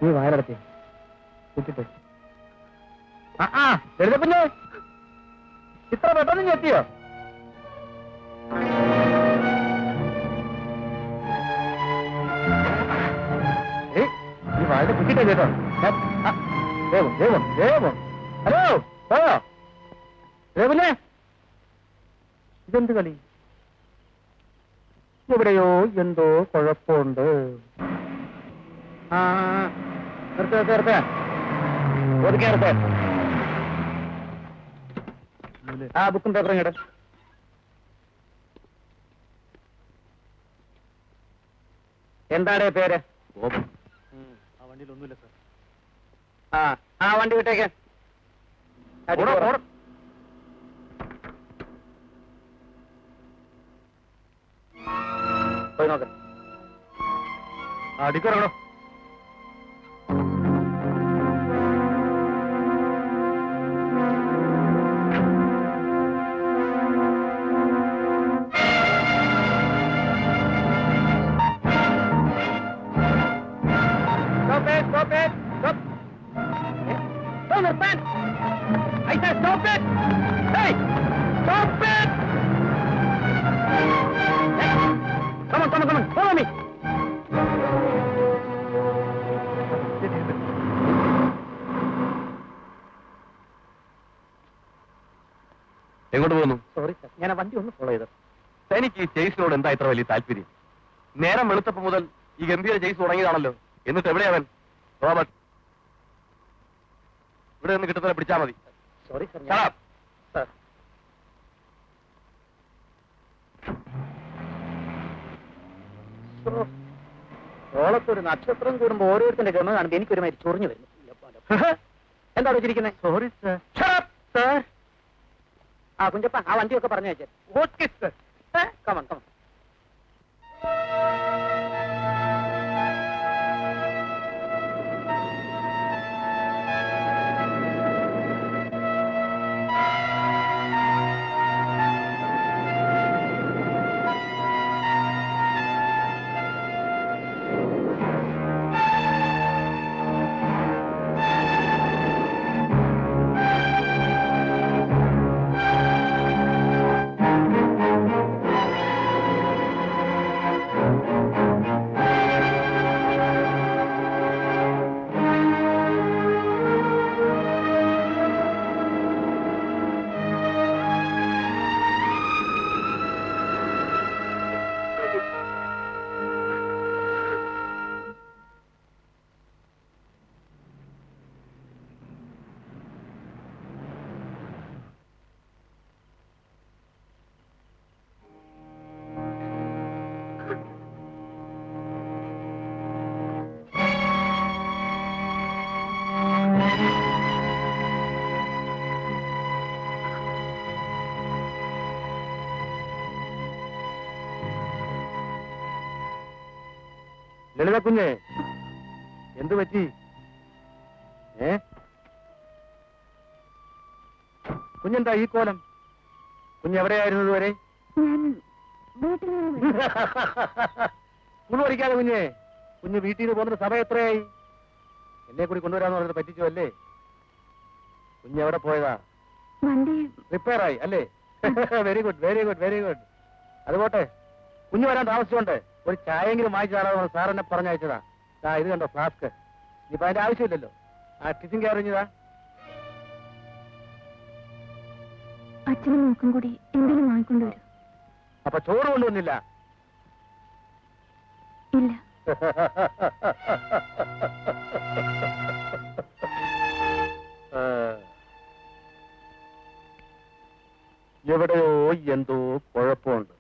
നീ വായനടത്തി കൂട്ടിട്ട് ലളിതപ്പഞ്ഞേ ഇത്ര പെട്ടെന്ന് നീ എത്തിയോ? നീ വായന കുറ്റിട്ടേ കേട്ടോ. വേഗം വേഗം വേഗം. ഹലോ പോയോ രേവല്ലേ? ഇതെന്ത് കളി? എവിടെയോ എന്തോ കുഴപ്പമുണ്ട്. നിർത്തേ ഒതുക്കേർത്തേ. ആ ബുക്കും പേപ്പറും കേട്ടെ. എന്താണ് പേര്? ആ വണ്ടിയിലൊന്നുമില്ല സാർ. ആ വണ്ടി വിട്ടേക്ക്. പോയി നോക്ക്. അടിക്കറങ്ങണോ? Stop it! Stop! Don't understand! I said stop it! Hey! Stop it! Come on, follow me! എങ്ങോട്ട് പോകുന്നു? സോറി സർ, ഞാൻ ആ വണ്ടി ഒന്ന് ഫോളോ ചെയ്തു. തനിക്ക് ഈ ചേസിനോട് എന്താ ഇത്ര വലിയ താല്പര്യം? നേരം വെളുത്തപ്പോ മുതൽ ഈ ഗംഭീര ചേസ് തുടങ്ങിയതാണല്ലോ. എന്നിട്ട് എവിടെയാവൻ? റോബർട്ട്, ഇവിടെ നിന്ന് കിട്ടുന്ന പിടിച്ചാ മതി. Sorry sir. സർ, ഓളത്തൊരു നക്ഷത്രം കൂടുമ്പോ ഓരോരുത്തരുടെ ഗമ കാണുമ്പോ എനിക്കൊരുമാതിരി ചൊറിഞ്ഞു വരുന്നു. എന്താ വെച്ചിരിക്കുന്നത്? Sorry sir. സർ, ആ കുഞ്ചപ്പ ആ വണ്ടിയൊക്കെ പറഞ്ഞു വെച്ചേ. Okay sir. Come on come on. Lalitha കുഞ്ഞെ, എന്തു പറ്റി? കുഞ്ഞെന്താ ഈ കോലം? കുഞ്ഞെവിടെയായിരുന്നു ഇതുവരെ? സ്കൂൾ പഠിക്കാതെ കുഞ്ഞെ. കുഞ്ഞ് വീട്ടിൽ നിന്ന് പോകുന്ന സമയം എത്രയായി? എന്നെ കൂടി കൊണ്ടുവരാന്ന് പറഞ്ഞത് പറ്റിച്ചോ അല്ലേ? കുഞ്ഞെവിടെ പോയതാ? റിപ്പയർ ആയി അല്ലേ? Very good very good very good. അതുപോട്ടെ, കുഞ്ഞു വരാൻ താമസിച്ചോണ്ട് ഒരു ചായെങ്കിലും വാങ്ങിച്ചാളാന്ന് സാർ എന്നെ പറഞ്ഞയച്ചതാ. ഇത് കണ്ടോ ഫ്ലാസ്ക്. ഇനിയിപ്പോ അതിന്റെ ആവശ്യമില്ലല്ലോ. ആ ടിഫിൻ കയറിഞ്ഞതാ. അച്ഛനും നോക്കും കൂടി എന്തെങ്കിലും വാങ്ങിക്കൊണ്ടുവരും. അപ്പൊ ചോറ് കൊണ്ടുവന്നില്ല? ഇല്ല. എവിടെയോ എന്തോ കുഴപ്പമുണ്ട്.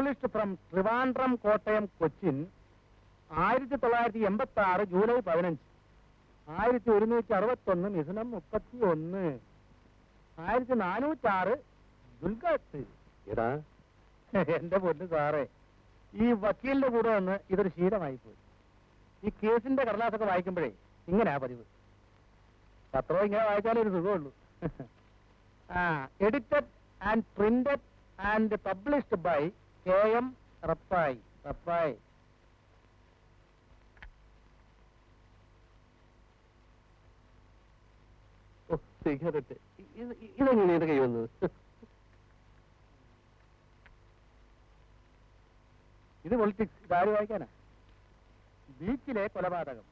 Published from Trivandrum Kottayam Cochin 1986 July 15, 1161 മിഥുനം 31, 1406 ദുൽഗാത്ത്. എടാ എന്റെ പൊന്നു സാറേ, ഈ വക്കീലിന്റെ കൂടെ വന്ന് ഇതൊരു ശീലമായി പോയി. ഈ കേസിന്റെ കടലാസൊക്കെ വായിക്കുമ്പോഴേ ഇങ്ങനെയാ പതിവ്. പത്രവും ഇങ്ങനെ വായിച്ചാലേ ഒരു സുഖമുള്ളൂ. Edited and printed and published by KM Rappai. Cigarette ഇതെങ്ങനെ എന്റെ കൈ വന്നത്? ഇത് പൊളിറ്റിക്സ്. ഇതാര് വായിക്കാനാ? ബീച്ചിലെ കൊലപാതകം.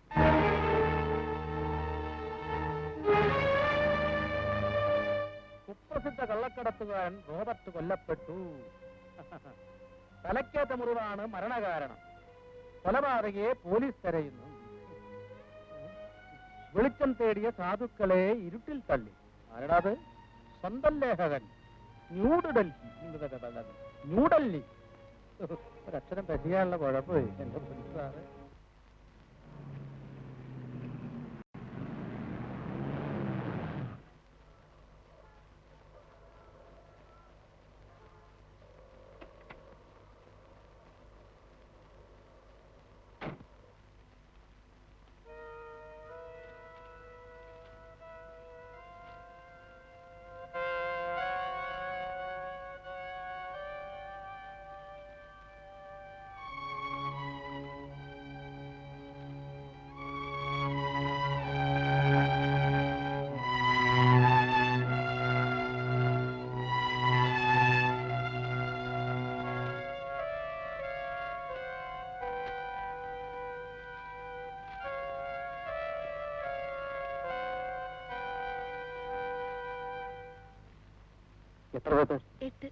കുപ്രസിദ്ധ കള്ളക്കടത്തുകാരൻ റോബർട്ട് കൊല്ലപ്പെട്ടു. തലക്കേറ്റ മുറിവാണ് മരണകാരണം. കൊലപാതകയെ പോലീസ് തെരയുന്നു. വെളിച്ചം തേടിയ സാധുക്കളെ ഇരുട്ടിൽ തള്ളി. ആരടാത്? സ്വന്തം ലേഖകൻ. ന്യൂഡൽഹി. ഒരക്ഷരം പറ്റിയാനുള്ള കുഴപ്പമേ എന്റെ സാറ്. എത്ര പേർ? 8.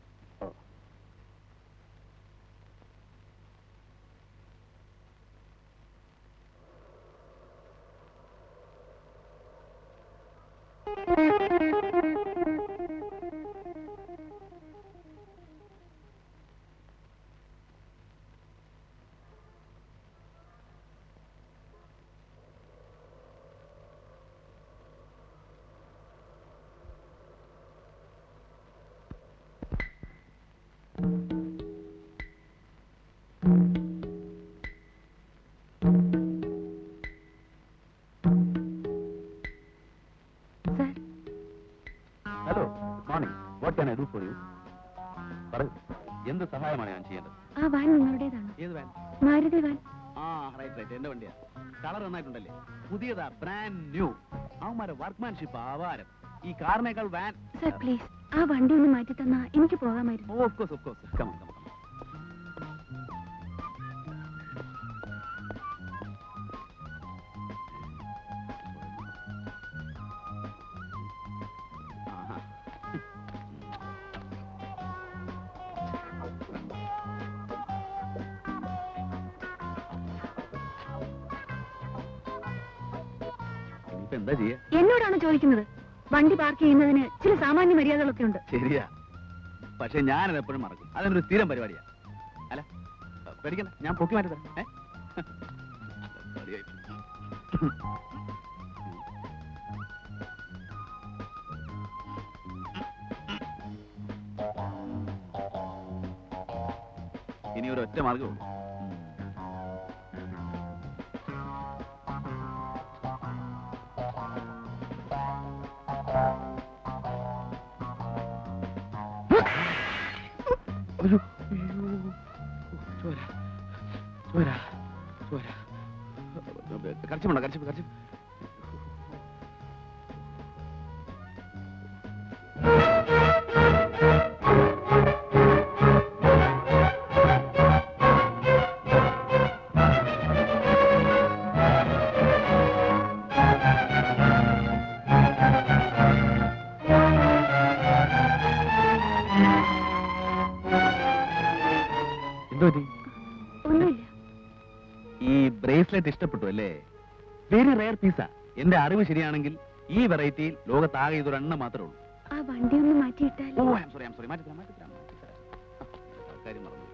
Hello, good morning. What can I do for you? പറയൂ, എന്ത് സഹായമാണ് ഞാൻ ചെയ്യേണ്ടത്? ആ വാൻ നിങ്ങളുടേതാണ്? ഏത് വാൻ? മാരുതി വാൻ. ആ, റൈറ്റ്, എന്റെ വണ്ടിയാ. കളർ നന്നായിട്ടുണ്ടല്ലേ? പുതിയതാ, ബ്രാൻഡ് ന്യൂ. അവന്മാരെ വർക്ക്മാൻഷിപ്പ് ആവാരം. ഈ കാറിനേക്കാൾ വാൻ. സർ പ്ലീസ്, ആ വണ്ടി ഒന്ന് മാറ്റി തന്നാ എനിക്ക് പോകാമായിരുന്നു. Of course. Come on. എന്താ ചെയ്യാ? എന്നോടാണ് ചോദിക്കുന്നത്? വണ്ടി പാർക്ക് ചെയ്യുന്നതിന് ചില സാമാന്യ മര്യാദകളൊക്കെ ഉണ്ട്. ശരിയാ, പക്ഷെ ഞാനത് എപ്പോഴും മറക്കും. അതിനൊരു സ്ഥിരം പരിപാടിയാ. അല്ല, പേടിക്കണ്ട, ഞാൻ പൊക്കി മാറ്റി തരാം. ഇനി ഒരു ഒറ്റ മാർഗമുള്ളൂ. കരച്ചിപ്പുണ്ടോ? ഒന്നുമില്ല. ഈ ബ്രേസ്ലെറ്റ് ഇഷ്ടപ്പെട്ടു അല്ലേ? വെരി റയർ പീസാ. എന്റെ അറിവ് ശരിയാണെങ്കിൽ ഈ വെറൈറ്റിയിൽ ലോകത്താകെ ഇതൊരെണ്ണം മാത്രമേ ഉള്ളൂ. ആ വണ്ടി ഒന്ന് മാറ്റിയിട്ടാൽ. ഓ, ഐ ആം സോറി. മാറ്റി തരാം. കാര്യം മറന്നു.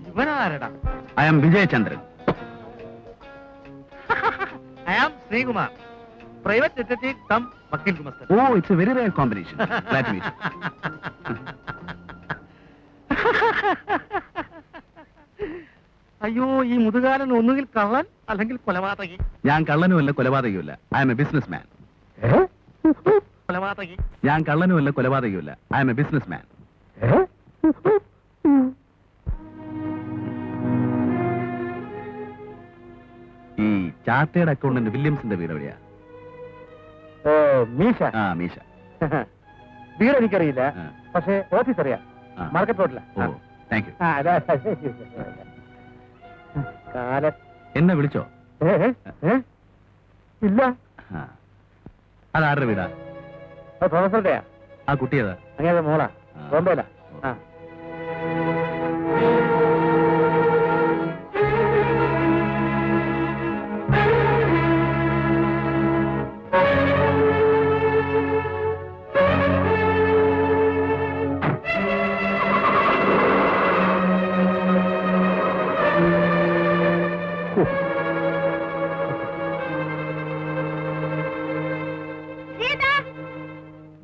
ഇവനാരടാ? I am Vijayachandran. I am Sreekumar, private detective cum വക്കീൽ ഗുമസ്തൻ. ഓ, it's a very rare combination. Glad to meet. അയ്യോ, ഈ മുതുകാലൻ ഒന്നുകിൽ കള്ളൻ അല്ലെങ്കിൽ കൊലപാതകി. ഞാൻ കള്ളനുമല്ല കൊലപാതകയുമല്ല. I am a business man. കൊലപാതകി. ഞാൻ കള്ളനുമല്ല കൊലപാതകയുമല്ല. I am a business man. ഈ ചാർട്ടേഡ് അക്കൗണ്ടന്റ് വില്യംസിന്റെ വീട് എവിടെയാ? ഓ, മീശ. ആ, മീശ. വീട് എനിക്കറിയില്ല, ആ. പക്ഷേ ഓഫീസ് അറിയാം. ആ. മാർക്കറ്റ് റോഡില. ഓ, താങ്ക് യു. കാലം എന്നെ വിളിച്ചോ? ഇല്ല. ആ. അതാരുടെ വീടാ? പ്രൊഫസറുടെയാ. ആ കുട്ടിയേതാ? അങ്ങനെ മോളാ, ആ. ബോംബെയിലാ. ആ.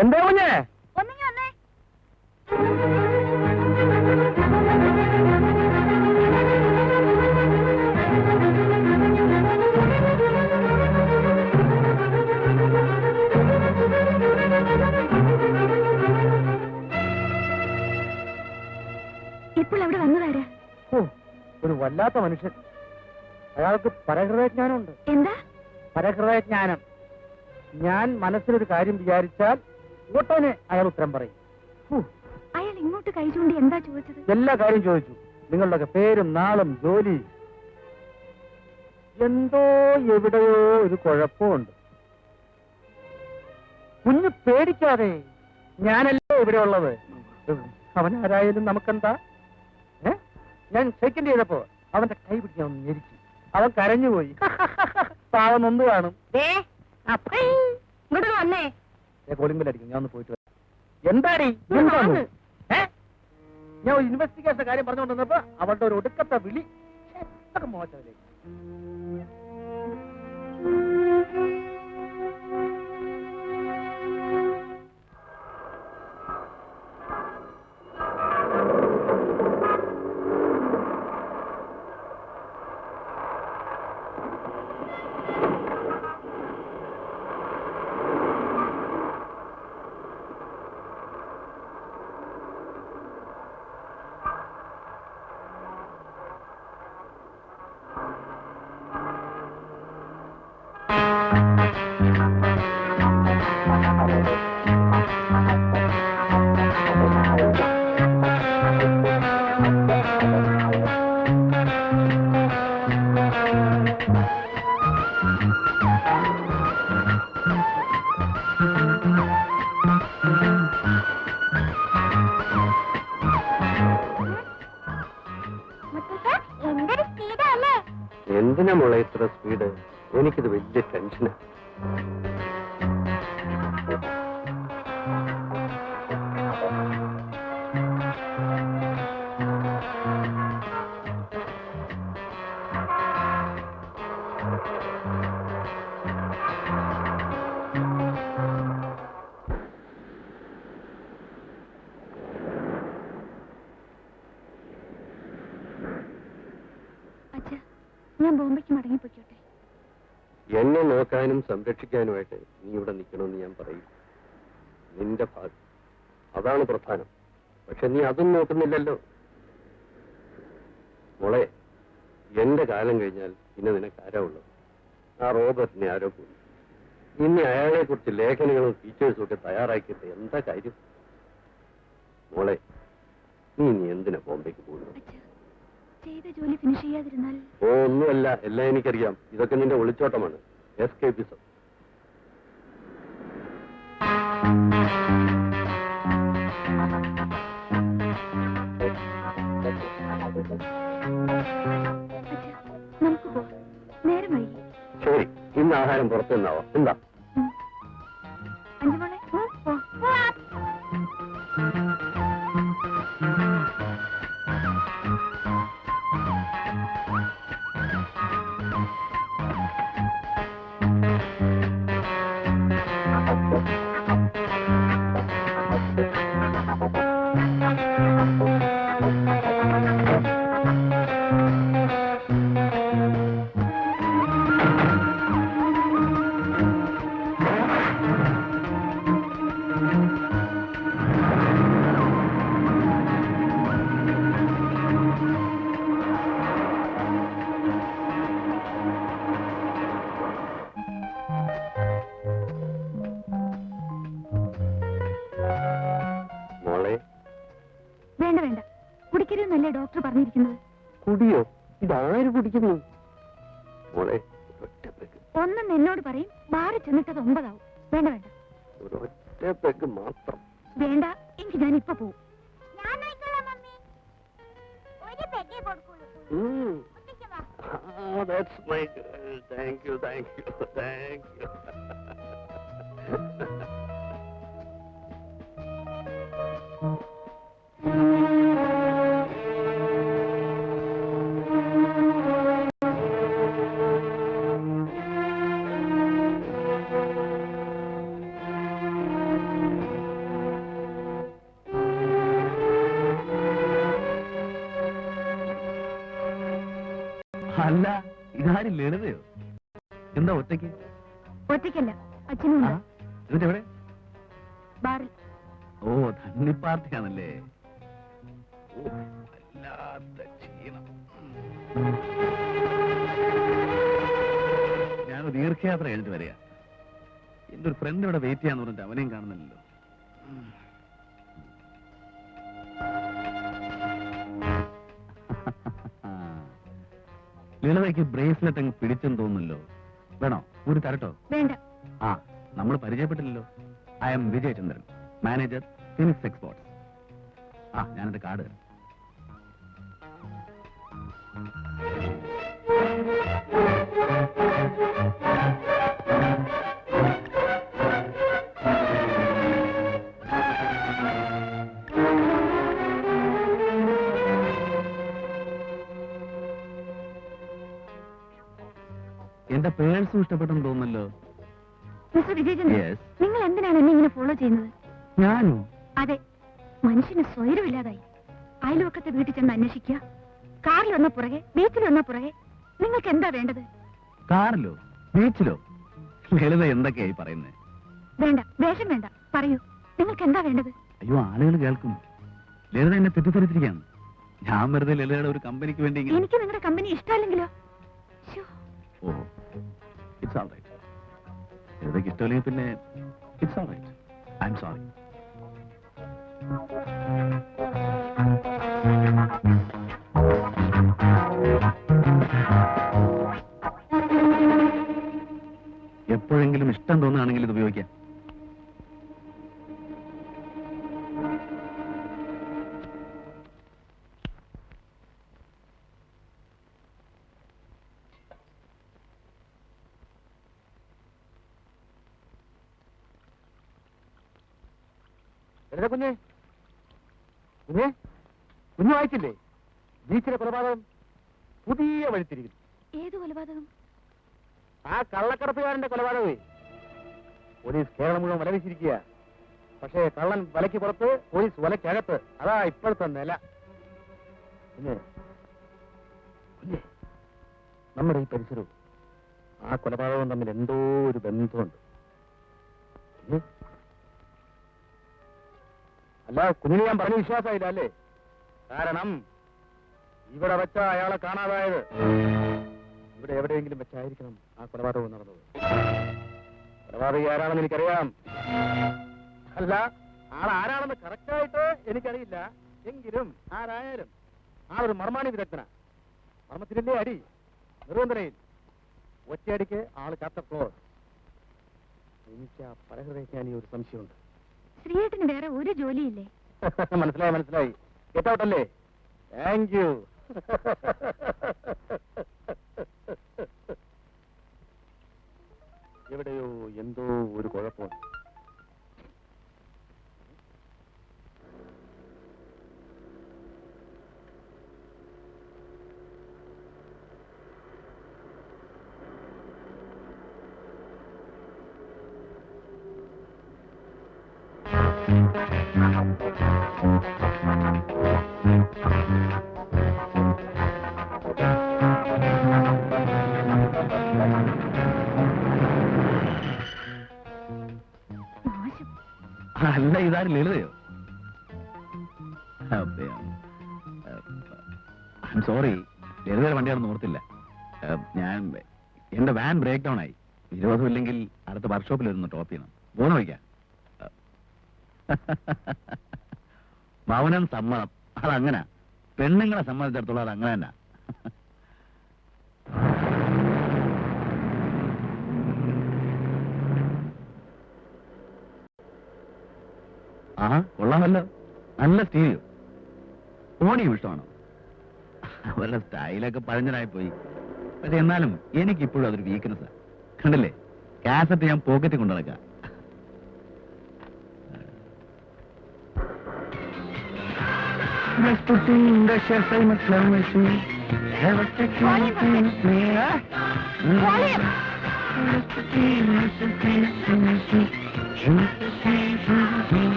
എന്താ കുഞ്ഞേ? ഒന്നിങ്ങി വന്നേ. ഇപ്പോൾ അവിടെ വന്നതാരാ? ഓ, ഒരു വല്ലാത്ത മനുഷ്യൻ. അയാൾക്ക് പരഹൃദയജ്ഞാനമുണ്ട്. എന്താ? പരഹൃദയജ്ഞാനം. ഞാൻ മനസ്സിലൊരു കാര്യം വിചാരിച്ചാൽ ഉടനെ അയാൾ ഉത്തരം പറയും. അയാൾ ഇങ്ങോട്ട് കൈ ചൂണ്ടി എന്താ ചോദിച്ചത്? എല്ലാ കാര്യം ചോദിച്ചു. നിങ്ങളുടെയൊക്കെ പേരും നാളും ജോലി. എന്തോ എവിടെയോ ഒരു കുഴപ്പമുണ്ട്. കുഞ്ഞ് പേടിക്കാതെ, ഞാനല്ലേ ഇവിടെ ഉള്ളത്. അവനാരായാലും നമുക്കെന്താ? ഞാൻ സെക്കൻഡ് ചെയ്തപ്പോ അവന്റെ കൈ പിടിക്കാൻ ഒന്ന് ഞെരിച്ചു. അവൻ കരഞ്ഞുപോയി. പാവം നൊന്ത് കാണും. ഇങ്ങോട്ട് വന്നേ. കോളിംഗ് ബെല്ലടിക്കും. ഞാൻ ഒന്ന് പോയിട്ട് വരാം. എന്താടി? ഞാൻ ഒരു ഇൻവെസ്റ്റിഗേഷൻ കാര്യം പറഞ്ഞുകൊണ്ടിരുന്നപ്പോ അവളുടെ ഒരു ഒടുക്കത്തെ വിളി. മോശമല്ലേ? എന്തിനാ മോളെ ഇത്ര സ്പീഡ്? എനിക്കിത് വലിയ ടെൻഷനാ. ഞാൻ ബോംബെക്ക് മടങ്ങിപ്പോയിക്കോട്ടെ. എന്നെ നോക്കാനും സംരക്ഷിക്കാനുമായിട്ട് നീ ഇവിടെ നിൽക്കണമെന്ന് ഞാൻ പറയും. നിന്റെ ഭാഗം അതാണ് പ്രധാനം. പക്ഷെ നീ അതും നോക്കുന്നില്ലല്ലോ. മോളെ, എന്റെ കാലം കഴിഞ്ഞാൽ പിന്നെ നിനക്ക് ആരാ ഉള്ളത്? ആ റോബർട്ടിനെ ആരോ പോയി. ഇനി അയാളെ കുറിച്ച് ലേഖനങ്ങളും ഫീച്ചേഴ്സും ഒക്കെ തയ്യാറാക്കിയിട്ട് എന്താ കാര്യം? മോളെ, നീ എന്തിനാ ബോംബെക്ക് പോകുന്നത്? ചെയ്ത ജോലി ഫിനിഷ് ചെയ്യാതിരുന്നാൽ ഓ ഒന്നുമല്ല, എല്ലാം എനിക്കറിയാം. ഇതൊക്കെ നിന്റെ ഒളിച്ചോട്ടമാണ്, എസ്കേപ്പിസം. നമുക്ക് പോവാം, നേരം വൈകി. ശരി, ഇന്ന് ആഹാരം പുറത്തുനിന്നാവാം. എന്താ? അഞ്ചുമോളെ പോ. വേണ്ട വേണ്ട, കുടിക്കരുതെന്നല്ലേ ഡോക്ടർ പറഞ്ഞിരിക്കുന്നത്? കുടിയോ? ഇതാര് കുടിക്കുന്നു? മോളെ ഒന്നും എന്നോട് പറയും, ബാറിൽ ചെന്നിട്ടത് 9 ആവും. വേണ്ട വേണ്ട, ഒരൊറ്റ പെഗ് മാത്രം. വേണ്ട എങ്കിൽ ഞാൻ ഇപ്പൊ പോവും. That's my girl. Thank you, thank you, thank you. അല്ല, ഇതാരും ലളിതയോ? എന്താ ഒറ്റയ്ക്ക്? ഒറ്റയ്ക്കല്ല, അച്ഛനും ആ, എന്നിട്ട് എവിടെ? ബാറിൽ. ഓ, ധന്യ പാർട്ടിയാണല്ലേ. ഓ, വല്ലാത്ത ക്ഷീണം. ഞാനൊരു ദീർഘയാത്ര കഴിഞ്ഞിട്ട് വരിക. എന്റെ ഒരു ഫ്രണ്ട് ഇവിടെ വെയിറ്റ് ചെയ്യാന്ന് പറഞ്ഞിട്ട് അവനെയും കാണുന്നില്ലല്ലോ. ലളിതയ്ക്ക് ബ്രേസ്ലെറ്റ് അങ്ങ് പിടിച്ചെന്ന് തോന്നുന്നല്ലോ. വേണോ? ഒരു തരട്ടോ? വേണ്ട. ആ, നമ്മൾ പരിചയപ്പെട്ടില്ലല്ലോ. I am Vijayachandran, manager, Phoenix exports. ആ, ഞാനെന്റെ കാർഡ് തരാം. എന്റെ പേഴ്സും ഇഷ്ടപ്പെട്ടെന്ന് തോന്നുന്നല്ലോ. Mister Vijayachandran, Yes. നിങ്ങൾ എന്തിനാണ് എന്നെ ഇങ്ങനെ ഫോളോ ചെയ്യുന്നത്? ഞാനോ? അതെ, മനുഷ്യന് സ്വൈരമില്ലാതായി. അയൽവക്കത്തെ വീട്ടിൽ ചെന്ന് അന്വേഷിക്കുക, കാറിൽ വന്ന പുറകെ, ബീച്ചിൽ വന്ന പുറകെ. നിങ്ങൾക്ക് എന്താ വേണ്ടത്? കാറിലോ? ബീച്ചിലോ? ലളിത എന്തൊക്കെയായി പറയുന്നത്? വേണ്ട, വേഷം വേണ്ട, പറയൂ, നിങ്ങൾക്ക് എന്താ വേണ്ടത്? അയ്യോ, ആളുകൾ കേൾക്കും. ലളിത എന്നെ തെറ്റിദ്ധരിച്ചിരിക്കുകയാണ്. ഞാൻ വെറുതെ ലളിതയുടെ ഒരു കമ്പനിക്ക് വേണ്ടി ഇങ്ങനെ- എനിക്ക് നിങ്ങളുടെ കമ്പനി ഇഷ്ടമല്ലെങ്കിലോ? ശ്ശോ. ഓ, ഇറ്റ്സ് ഓൾ റൈറ്റ്. ലളിതയ്ക്ക് ഇഷ്ടമല്ലെങ്കിൽ പിന്നെ it's all right. I'm sorry. എപ്പോഴെങ്കിലും ഇഷ്ടം തോന്നുകയാണെങ്കിൽ ഇത് ഉപയോഗിക്കാം. കുഞ്ഞേ കുഞ്ഞേ, കുഞ്ഞു വായിച്ചില്ലേ? ബീച്ചിലെ കൊലപാതകം പുതിയ വഴിത്തിരിക്കുന്നു. ഏത് കൊലപാതകം? ആ കള്ളക്കടത്തുകാരന്റെ കൊലപാതകമേ. പോലീസ് കേരളം മുഴുവൻ വല വീശിരിക്കുക. പക്ഷേ കള്ളൻ വലയ്ക്ക് പുറത്ത്, പോലീസ് വലയ്ക്കകത്ത്. അതാ ഇപ്പോഴത്തെ നില. കുഞ്ഞേ കുഞ്ഞേ, നമ്മുടെ ഈ പരിസരവും ആ കൊലപാതകവും തമ്മിൽ എന്തോ ഒരു ബന്ധമുണ്ട്. കുഞ്ഞേ, അല്ല കുഞ്ഞിന് ഞാൻ പറഞ്ഞ വിശ്വാസമായില്ല അല്ലേ? കാരണം ഇവിടെ വെച്ച അയാളെ കാണാതായത്. ഇവിടെ എവിടെയെങ്കിലും വെച്ചായിരിക്കണം ആ കൊലപാതകം നടന്നത്. കൊലപാതകി ആരാണെന്ന് എനിക്കറിയാം. അല്ല, ആളാരാണെന്ന് കറക്റ്റായിട്ട് എനിക്കറിയില്ല. എങ്കിലും ആരായാലും ആളൊരു മർമാണി വിദഗ്ധന. മർമ്മത്തിലെ അടി നിർവന്തരയിൽ ഒറ്റയടിക്ക് ആള് ചാപ്റ്റർ ക്ലോസ്. എനിക്ക് ആ പരഹൃദയജ്ഞാനി ഒരു സംശയമുണ്ട്. ശ്രീയേട്ടന് വേറെ ഒരു ജോലിയില്ലേ? മനസ്സിലായി. കേട്ടോട്ടല്ലേ? Thank you. എവിടെയോ എന്തോ ഒരു കുഴപ്പം. അല്ല, ഇതാരും ലളിതയോ? സോറി, ലളിതയുടെ വണ്ടിയാണെന്ന് ഓർത്തില്ല. ഞാൻ എന്റെ വാൻ ബ്രേക്ക് ഡൗൺ ആയി. 20 ഇല്ലെങ്കിൽ അടുത്ത വർക്ക്ഷോപ്പിൽ വരുന്ന ടോപ്പ് ചെയ്യണം. പോന്ന് വയ്ക്കാം. മൗനം സമ്മതം, അതങ്ങനെ. പെണ്ണുങ്ങളെ സംബന്ധിച്ചിടത്തോളം അത് അങ്ങനെ തന്നെ. ആ കൊള്ളാമല്ലോ, നല്ല സ്റ്റീരിയോ. ഓഡിയോ ഇഷ്ടമാണോ? അവരുടെ സ്റ്റൈലൊക്കെ പഴഞ്ഞനായി പോയി. പക്ഷെ എന്നാലും എനിക്കിപ്പോഴും അതൊരു വീക്ക്നെസ്സാ. കണ്ടില്ലേ, കാസറ്റ് ഞാൻ പോക്കറ്റിൽ കൊണ്ടു നടക്കാം.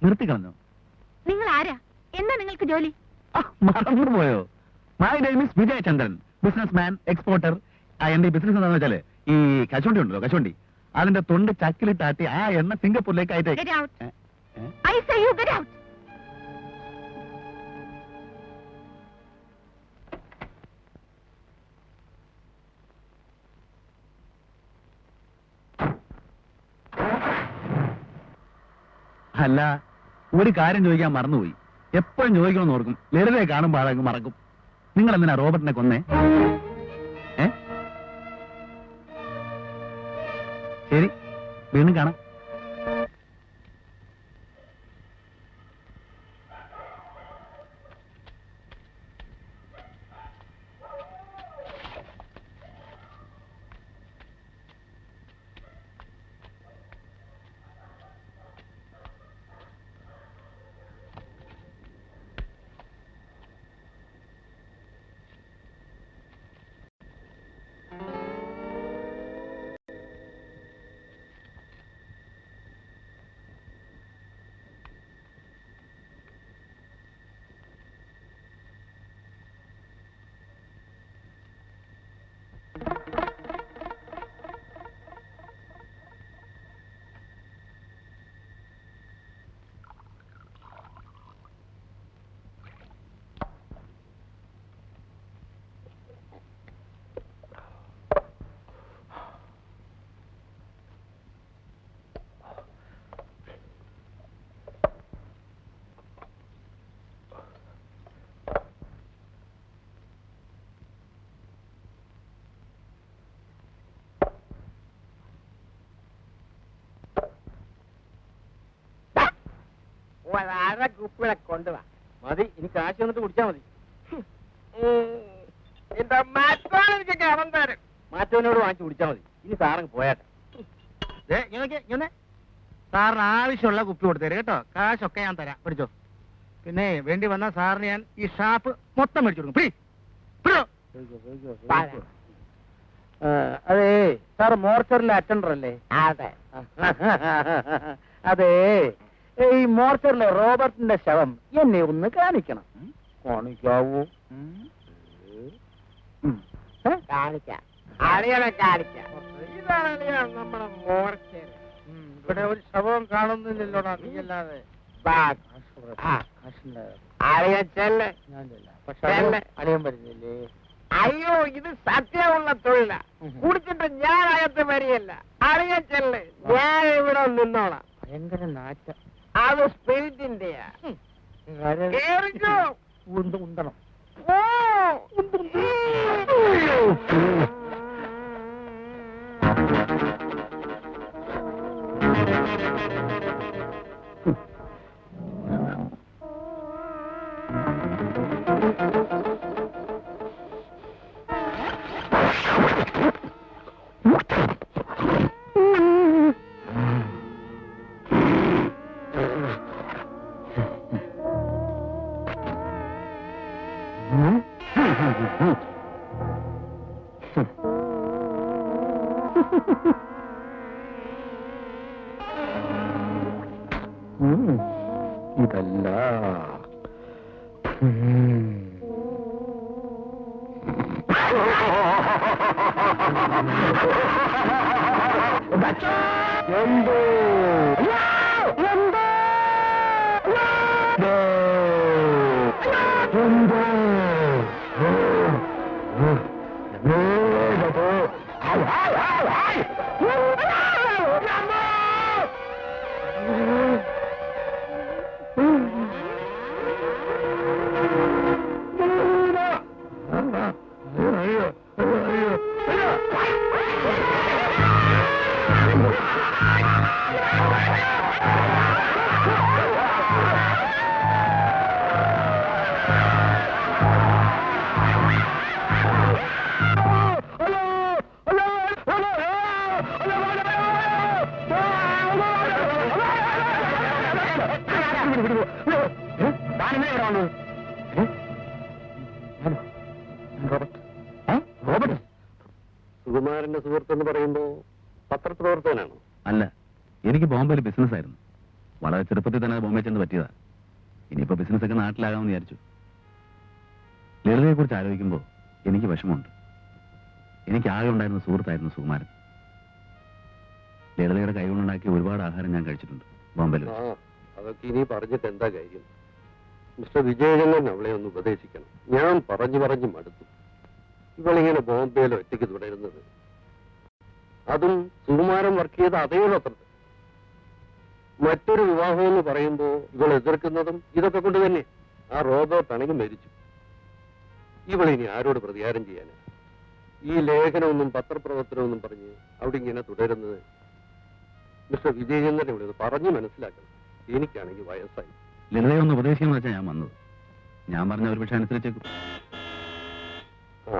നിർത്തിക്കളഞ്ഞോ? നിങ്ങൾ ആരാ? എന്താ നിങ്ങൾക്ക് ജോലി? മറന്നു പോയോ? My name is Vijay Chandran, business man, exporter. എന്റെ ബിസിനസ് എന്താണെന്ന് വെച്ചാല് ഈ കശുവണ്ടി ഉണ്ടല്ലോ, കശുവണ്ടി, അതിന്റെ തൊണ്ട് ചക്കിലിട്ടാട്ടി ആ എണ്ണ സിംഗപ്പൂരിലേക്ക് Get അയച്ചേ. out. I say you get out. അല്ല, ഒരു കാര്യം ചോദിക്കാൻ മറന്നുപോയി. എപ്പോഴും ചോദിക്കണമെന്ന് ഓർക്കും, ലളിതയെ കാണുമ്പോൾ അതങ്ങ് മറക്കും. നിങ്ങൾ എന്തിനാ റോബർട്ടിനെ കൊന്നേ? ശരി, വീണ്ടും കാണാം. കുപ്പികളെ കൊണ്ടുവാ. മതി, ഇനി കാശ് വന്നിട്ട് കുടിച്ചാ മതി. എനിക്കൊക്കെ അവൻ തരും. മാറ്റവനോട് വാങ്ങിച്ചു കുടിച്ചാ മതി. ഇനി സാറങ്ങ് പോയാട്ടെ. സാറിന് ആവശ്യമുള്ള കുപ്പി കൊടുത്തേര് കേട്ടോ. കാശൊക്കെ ഞാൻ തരാം, പിടിച്ചോ. പിന്നെ വേണ്ടി വന്ന സാറിന് ഞാൻ ഈ ഷാപ്പ് മൊത്തം മേടിച്ചു കൊടുക്കും. അതേ, സാറ് മോർച്ചറിലെ അറ്റൻഡർ അല്ലേ? അതെ. അതേ, ഈ മോർച്ചറിലെ റോബർട്ടിന്റെ ശവം എന്നെ ഒന്ന് കാണിക്കണം. കാണിക്കാവൂ? കാണിക്കാം. ഇതാണ് നമ്മുടെ മോർച്ചർ. ഇവിടെ ഒരു ശവം കാണുന്നില്ലല്ലോടാ, നീയല്ലാതെ. അളിയൻ വരുന്നില്ലേ? അയ്യോ ഇത് സത്യമുള്ള തൊഴില കുടിച്ചിട്ട് ഞാൻ അകത്ത് വരികയല്ല അറിയച്ചല്ലേ ഞാൻ ഇവിടെ നിന്നോളാം ഭയങ്കര നാറ്റ അത് സ്പിരിറ്റിന്റെയാ കേറിക്കോ ഉണ്ടണം ഇതല്ല എന്തോ സുകുമാരന്റെ സുഹൃത്തെന്ന് പറയുമ്പോ പത്രപ്രവർത്തകനാണോ? അല്ല, എനിക്ക് ബോംബെയിൽ ബിസിനസ് ആയിരുന്നു. വളരെ ചെറുപ്പത്തിൽ തന്നെ ബോംബെ ചെന്ന് പറ്റിയതാ. ഇനിയിപ്പോ ബിസിനസ് ഒക്കെ നാട്ടിലാകാമെന്ന് വിചാരിച്ചു. ലളിതയെ കുറിച്ച് ആലോചിക്കുമ്പോൾ എനിക്ക് വിഷമമുണ്ട്. എനിക്ക് ആകെ ഉണ്ടായിരുന്ന സുഹൃത്തായിരുന്നു സുകുമാരൻ. ലളിതയുടെ കൈകൊണ്ടുണ്ടാക്കിയ ഒരുപാട് ആഹാരം ഞാൻ കഴിച്ചിട്ടുണ്ട് ബോംബെയിൽ ആ അതൊക്കെ ഇനി പറഞ്ഞിട്ട് എന്താ കാര്യം? മിസ്റ്റർ വിജയചന്ദ്രൻ അവളെ ഒന്ന് ഉപദേശിക്കണം. ഞാൻ പറഞ്ഞു മടുത്തു. ഇവളിങ്ങനെ ബോംബെയിൽ ഒറ്റയ്ക്ക് തുടരുന്നത്, അതും സുകുമാരൻ വർക്ക് ചെയ്ത അതേ പത്രത്തിൽ. മറ്റൊരു വിവാഹം എന്ന് പറയുമ്പോ ഇവൾ എതിർക്കുന്നതും ഇതൊക്കെ കൊണ്ട് തന്നെ. ആ റോബോട്ട് ആണെങ്കിൽ മരിച്ചു. ഇവളിനി ആരോട് പ്രതികാരം ചെയ്യാന്? ഈ ലേഖനമൊന്നും പത്രപ്രവർത്തനമൊന്നും പറഞ്ഞ് അവിടെ ഇങ്ങനെ തുടരുന്നത് മിസ്റ്റർ വിജയചന്ദ്രൻ ഇവിടെ പറഞ്ഞു മനസ്സിലാക്കണം. എനിക്കാണെങ്കിൽ വയസ്സായി. ലളിതയെ ഒന്ന് ഉപദേശിക്കണം വെച്ചാൽ ഞാൻ വന്നത്. ഞാൻ പറഞ്ഞ ഒരു പക്ഷെ അനുസരിച്ചേക്കും.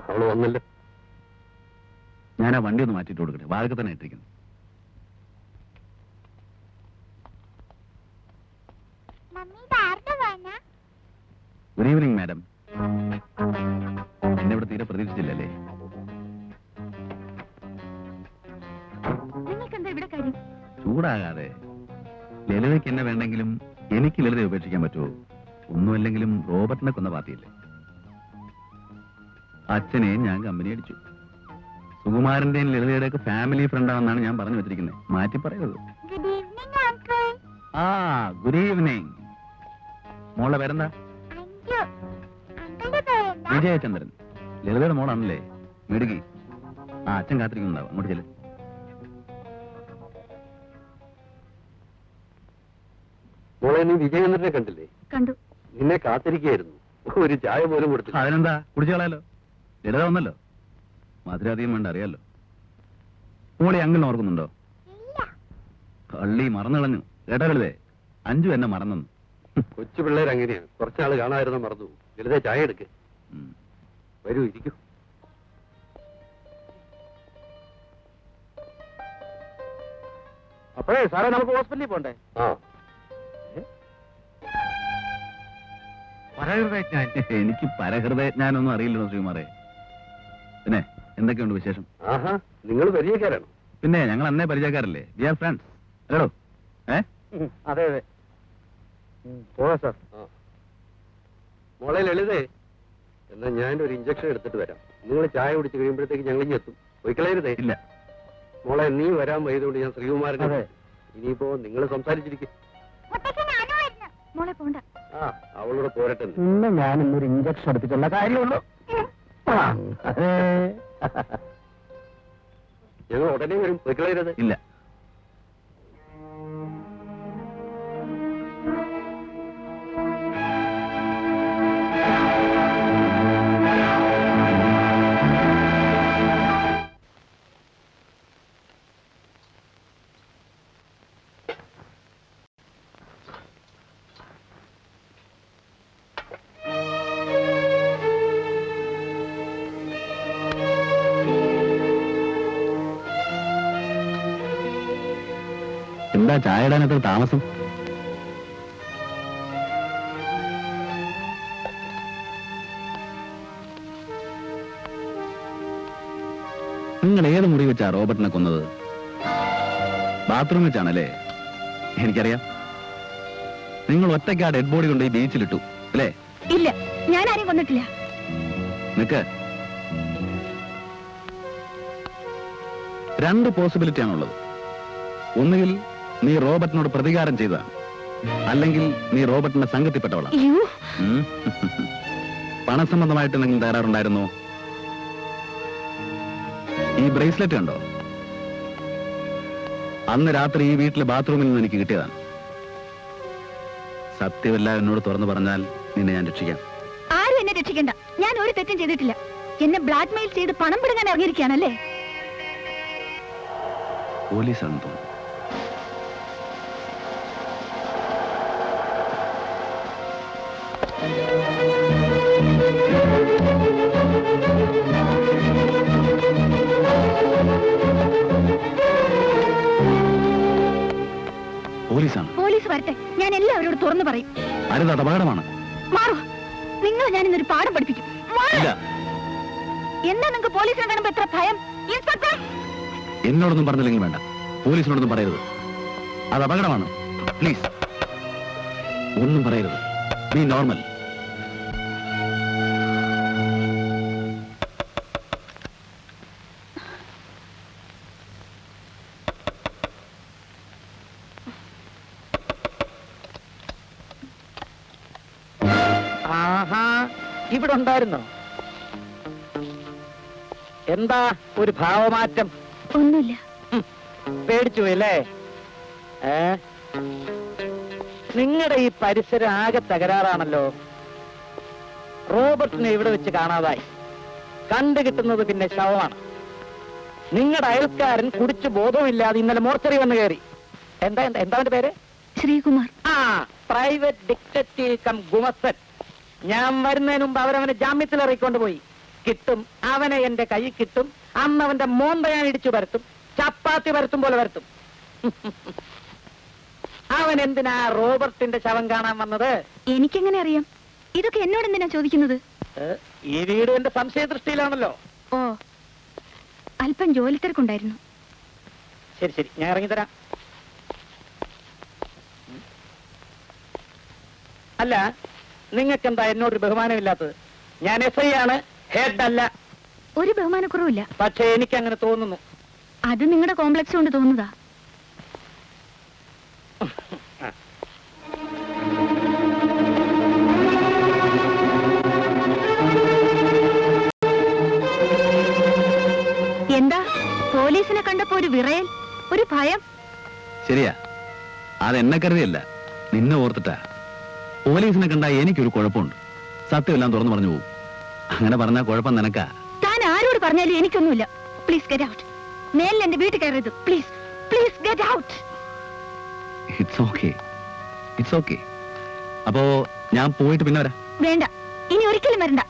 അവള് വന്നല്ലോ. ഞാൻ ആ വണ്ടി ഒന്ന് മാറ്റിയിട്ട് കൊടുക്കട്ടെ. വാഴക്ക് തന്നെ ഇട്ടിരിക്കുന്നു. Good evening madam. എന്നെ ഇവിടെ തീരെ പ്രതീക്ഷിച്ചില്ലല്ലേ? ചൂടാകാതെ. ലളിതയ്ക്ക് എന്നെ വേണ്ടെങ്കിലും എനിക്ക് ലളിതയെ ഉപേക്ഷിക്കാൻ പറ്റുമോ? ഒന്നുമല്ലെങ്കിലും റോബർട്ടിനെ കൊന്ന പാർട്ടിയില്ലേ? അച്ഛനെ ഞാൻ കമ്പനി അടിച്ചു. സുകുമാരന്റെയും ലളിതയുടെയൊക്കെ ഫാമിലി ഫ്രണ്ടാണെന്നാണ് ഞാൻ പറഞ്ഞു വെച്ചിരിക്കുന്നത്. മാറ്റി പറയരുത്. ആ ഗുഡ് ഈവനിങ്. മോളുടെ പേരെന്താ? വിജയചന്ദ്രൻ. ലളിതയുടെ മോളാണല്ലേ? മിടുക്കി. ആ അച്ഛൻ കാത്തിരിക്കുന്നുണ്ടാവും. അങ്ങോട്ട് ചെല്ല്. മോളെ, നീ വിജയചന്ദ്രനെ കണ്ടില്ലേ? കണ്ടു. നിന്നെ കാത്തിരിക്കുകയായിരുന്നു. ഒരു ചായ പോലും കൊടുത്തില്ല. അതിനെന്താ, കുടിച്ചു കളയാലോ. ലളിത വന്നല്ലോ. മധുരാധികം വേണ്ട, അറിയാലോ. മോളി അങ്ങനെ ഓർക്കുന്നുണ്ടോ? കള്ളി മറന്നു കളഞ്ഞു. കേട്ടാ ലളിതേ, അഞ്ചു എന്നെ മറന്നു. കൊച്ചു പിള്ളേർ അങ്ങനെയാണ്. കുറച്ചാള് കാണാതിരുന്ന മറന്നു. ലളിത ചായ എടുക്ക്. വരൂ, ഇരിക്കൂ. അപ്പോഴേ സാറേ, നമുക്ക് ഹോസ്പിറ്റലിൽ പോണ്ടേ? ആ എനിക്ക് പരഹൃദയജ്ഞാനൊന്നും അറിയില്ലല്ലോ ശ്രീകുമാറെ. പിന്നെ എന്തൊക്കെയുണ്ട് വിശേഷം? ആഹാ, നിങ്ങൾ പരിചയക്കാരാണോ? പിന്നെ ഞങ്ങൾ അന്നേ പരിചയക്കാരല്ലേ? We are friends. ഹലോ. അതെ അതെ. പോകാം സാർ. മോളെ ലളിതേ, എന്നാ ഞാനൊരു ഇഞ്ചക്ഷൻ എടുത്തിട്ട് വരാം. നിങ്ങൾ ചായ കുടിച്ച് കഴിയുമ്പോഴത്തേക്ക് ഞങ്ങൾ ഇനി എത്തും. പോയിക്കളയരുതേ. ഇല്ല മോളെ, നീ വരാൻ വൈകുന്നതുകൊണ്ട് ഞാൻ ശ്രീകുമാരനെ. ഇനിയിപ്പോ നിങ്ങൾ സംസാരിച്ചിരിക്കും. മോളെ പോണ്ട. ആ, അവളോട് പോരട്ടെ. പിന്നെ ഞാനിന്നൊരു ഇഞ്ചക്ഷൻ എടുത്തിട്ടുള്ള കാര്യമുള്ളൂ. ഞങ്ങൾ ഉടനെ വരും, പൊയ്ക്കളയരുത്. ഇല്ല. എന്താ ചായ ഇടാൻ എത്ര താമസം? നിങ്ങൾ ഏത് മുറി വെച്ചാ റോബർട്ടിനെ കൊന്നത്? ബാത്റൂം വെച്ചാണല്ലേ? എനിക്കറിയാം. നിങ്ങൾ ഒറ്റയ്ക്ക് ആ ഡെഡ് ബോഡി കൊണ്ട് ഈ ബീച്ചിലിട്ടു അല്ലേ? ഇല്ല, ഞാൻ ആരെയും കൊന്നിട്ടില്ല. നിക്ക്, രണ്ട് പോസിബിലിറ്റി ആണുള്ളത്. ഒന്നുകിൽ നീ റോബർട്ടിനോട് പ്രതികാരം ചെയ്ത, അല്ലെങ്കിൽ നീ റോബർട്ടിന്റെ സംഘത്തിൽപ്പെട്ടവളാണ്. പണസംബന്ധമായിട്ട് നിങ്ങൾ തയ്യാറുണ്ടായിരുന്നോ? ഈ ബ്രേസ്ലെറ്റ് കണ്ടോ? അന്ന് രാത്രി ഈ വീട്ടിലെ ബാത്റൂമിൽ നിന്ന് എനിക്ക് കിട്ടിയതാണ്. സത്യമല്ല എന്നോട് തുറന്നു പറഞ്ഞാൽ നിന്നെ ഞാൻ രക്ഷിക്കാം. ആരും എന്നെ രക്ഷിക്കണ്ട. ഞാൻ ഒരു തെറ്റും ചെയ്തിട്ടില്ല. എന്നെ ബ്ലാക്ക് മെയിൽ ചെയ്ത് പണം പിടുങ്ങാൻ ഇറങ്ങിയിരിക്കുകയാണല്ലേ? പോലീസാണെന്ന് തോന്നുന്നു. പോലീസാണ്. പോലീസ് വരട്ടെ, ഞാൻ എല്ലാവരോട് തുറന്നു പറയും. അരുത്, അത് അപകടമാണ്. മാറൂ, നിങ്ങൾ ഞാൻ ഇന്നൊരു പാഠം പഠിപ്പിക്കും. മാറ്. ഇല്ല, എന്താ നിങ്ങൾക്ക് പോലീസിനെ കാണുമ്പോ എത്ര ഭയം? ഇൻസ്പെക്ടർ, എന്നോടൊന്നും പറഞ്ഞില്ലെങ്കിൽ വേണ്ട. പോലീസിനോടൊന്നും പറയരുത്, അത് അപകടമാണ്. പ്ലീസ്, ഒന്നും പറയരുത്. B normal. ആഹാ, ഇവിടെ ഉണ്ടായിരുന്നോ? എന്താ ഒരു ഭാവമാറ്റം? ഒന്നുമില്ല. പേടിച്ചു പോയല്ലേ? നിങ്ങളുടെ ഈ പരിസരം ആകെ തകരാറാണല്ലോ. റോബർട്ടിനെ ഇവിടെ വെച്ച് കാണാതായി. കണ്ടു കിട്ടുന്നത് പിന്നെ ശവമാണ്. നിങ്ങളുടെ അയൽക്കാരൻ കുടിച്ചു ബോധവുമില്ലാതെ ഇന്നലെ മോർച്ചറി വന്ന് കയറി. എന്താ എന്താ എന്താ അവന്റെ പേര്? ശ്രീകുമാർ. ആ, പ്രൈവറ്റ് ഡിറ്റക്റ്റീവ് കം ഗുമസ്തൻ. ഞാൻ വരുന്നതിന് മുമ്പ് അവരവനെ ജാമ്യത്തിൽ ഇറക്കിക്കൊണ്ട് പോയി. കിട്ടും, അവനെ എന്റെ കൈ കിട്ടും. അന്ന് അവന്റെ മോന്ത ഞാൻ ഇടിച്ചു വരത്തും, ചപ്പാത്തി വരത്തും പോലെ വരത്തും. അവൻ എന്തിനാ റോബർട്ടിന്റെ ശവം കാണാൻ വന്നത്? എനിക്കെങ്ങനെ അറിയാം? ഇതൊക്കെ എന്നോട് എന്തിനാ ചോദിക്കുന്നത്? ഈ വീട് എന്റെ സംശയദൃഷ്ടിയിലാണല്ലോ. ഓ, അല്പം ജോലി തിരക്കുണ്ടായിരുന്നു. ശരി ശരി, ഞാൻ ഇറങ്ങിത്തരാം. അല്ല, നിങ്ങൾക്കെന്താ എന്നോടൊരു ബഹുമാനമില്ലാത്തത്? ഞാൻ SI ആണ്, ഹെഡ് അല്ല. ഒരു ബഹുമാനക്കുറവില്ല. പക്ഷെ എനിക്ക് അങ്ങനെ തോന്നുന്നു. അത് നിങ്ങളുടെ കോംപ്ലക്സ് കൊണ്ട് തോന്നുന്നതാ. എന്താ പോലീസിനെ കണ്ടപ്പോ ഒരു വിറയൽ, ഒരു ഭയം? ശരിയാ, അതെന്നെ കരുതിയല്ല, നിന്നെ ഓർത്തിട്ടാ. പോലീസിനെ കണ്ടാ എനിക്കൊരു കുഴപ്പമുണ്ട്. സത്യമെല്ലാം തുറന്നു പറഞ്ഞു പോകും. അങ്ങനെ പറഞ്ഞാൽ കുഴപ്പം നിനക്കാ. താൻ ആരോട് പറഞ്ഞാലും എനിക്കൊന്നുമില്ല. Please get out. മേലിൽ എന്റെ വീട്ടിൽ കയറരുത്. Please please get out. It's okay, it's okay. അപ്പോ ഞാൻ പോയിട്ട് പിന്നെ വരാം. വേണ്ട, ഇനി ഒരിക്കലും വരണ്ട.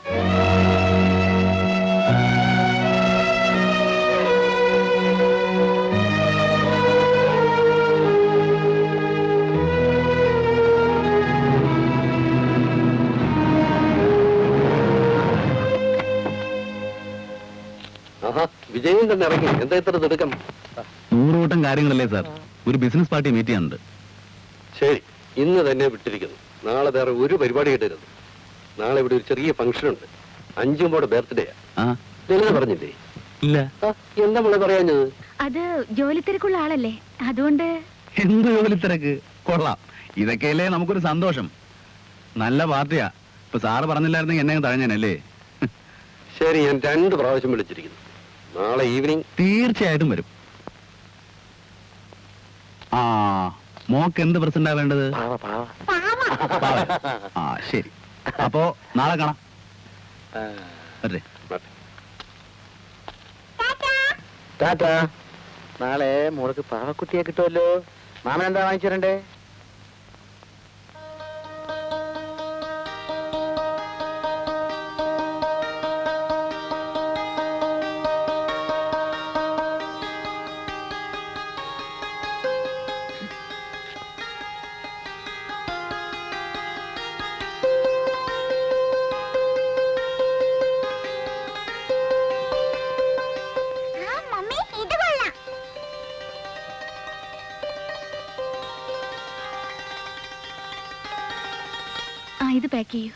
വിജയം തന്നെ ഇറങ്ങി. എന്താ ഇത്ര തിടുക്കം? 100 കൂട്ടം കാര്യങ്ങളല്ലേ സാർ. ഒരു ബിസിനസ് പാർട്ടി മീറ്റ് ചെയ്യാനുണ്ട്. ശരി, ഇന്ന് തന്നെ വിട്ടിരിക്കുന്നു. നാളെ വേറെ ഒരു പരിപാടി കിട്ടരുത്. നാളെ ഇവിടെ ഒരു ചെറിയ ഫംഗ്ഷൻ ഉണ്ട്. 5 ബർത്ത്ഡേയാ. ലളിത പറഞ്ഞില്ലേ? ഇല്ല. എന്താ നമ്മളെ പറയാഞ്ഞത്? അത് ജോലി തിരക്കുള്ള ആളല്ലേ, അതുകൊണ്ട്. എന്ത് ജോലി തിരക്ക്? കൊള്ളാം, ഇതൊക്കെയല്ലേ നമുക്കൊരു സന്തോഷം. നല്ല പാർട്ടിയാ. ഇപ്പൊ സാറ് പറഞ്ഞില്ലായിരുന്നെങ്കിൽ എന്നെ തഴഞ്ഞനല്ലേ? ശരി, ഞാൻ 2 പ്രാവശ്യം വിളിച്ചിരിക്കുന്നു. നാളെ ഈവനിങ് തീർച്ചയായിട്ടും വരും. ആ, മോക്ക് എന്ത് പ്രസന്റാ വേണ്ടത്? പാവ. ആ ശരി, അപ്പോ നാളെ കാണാം. വരട്ടെ. ടാറ്റാ. നാളെ മോൾക്ക് പാവക്കുട്ടിയെ കിട്ടുമല്ലോ. മാമൻ എന്താ വാങ്ങിച്ചിരണ്ടേ? ഇത് പാക്ക് ചെയ്യൂ.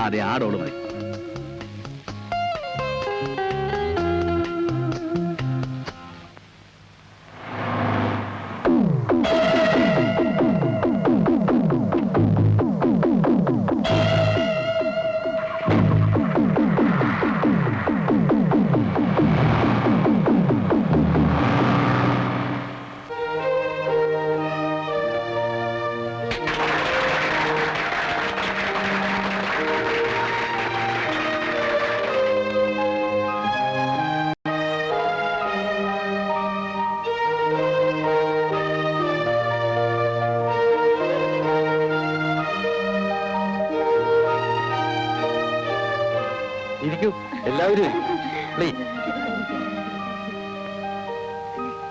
അതെ, ആ ഡോള് മതി. ഇരിക്കൂ, എല്ലാവരും ഇരിക്കൂ. പ്ലീസ്.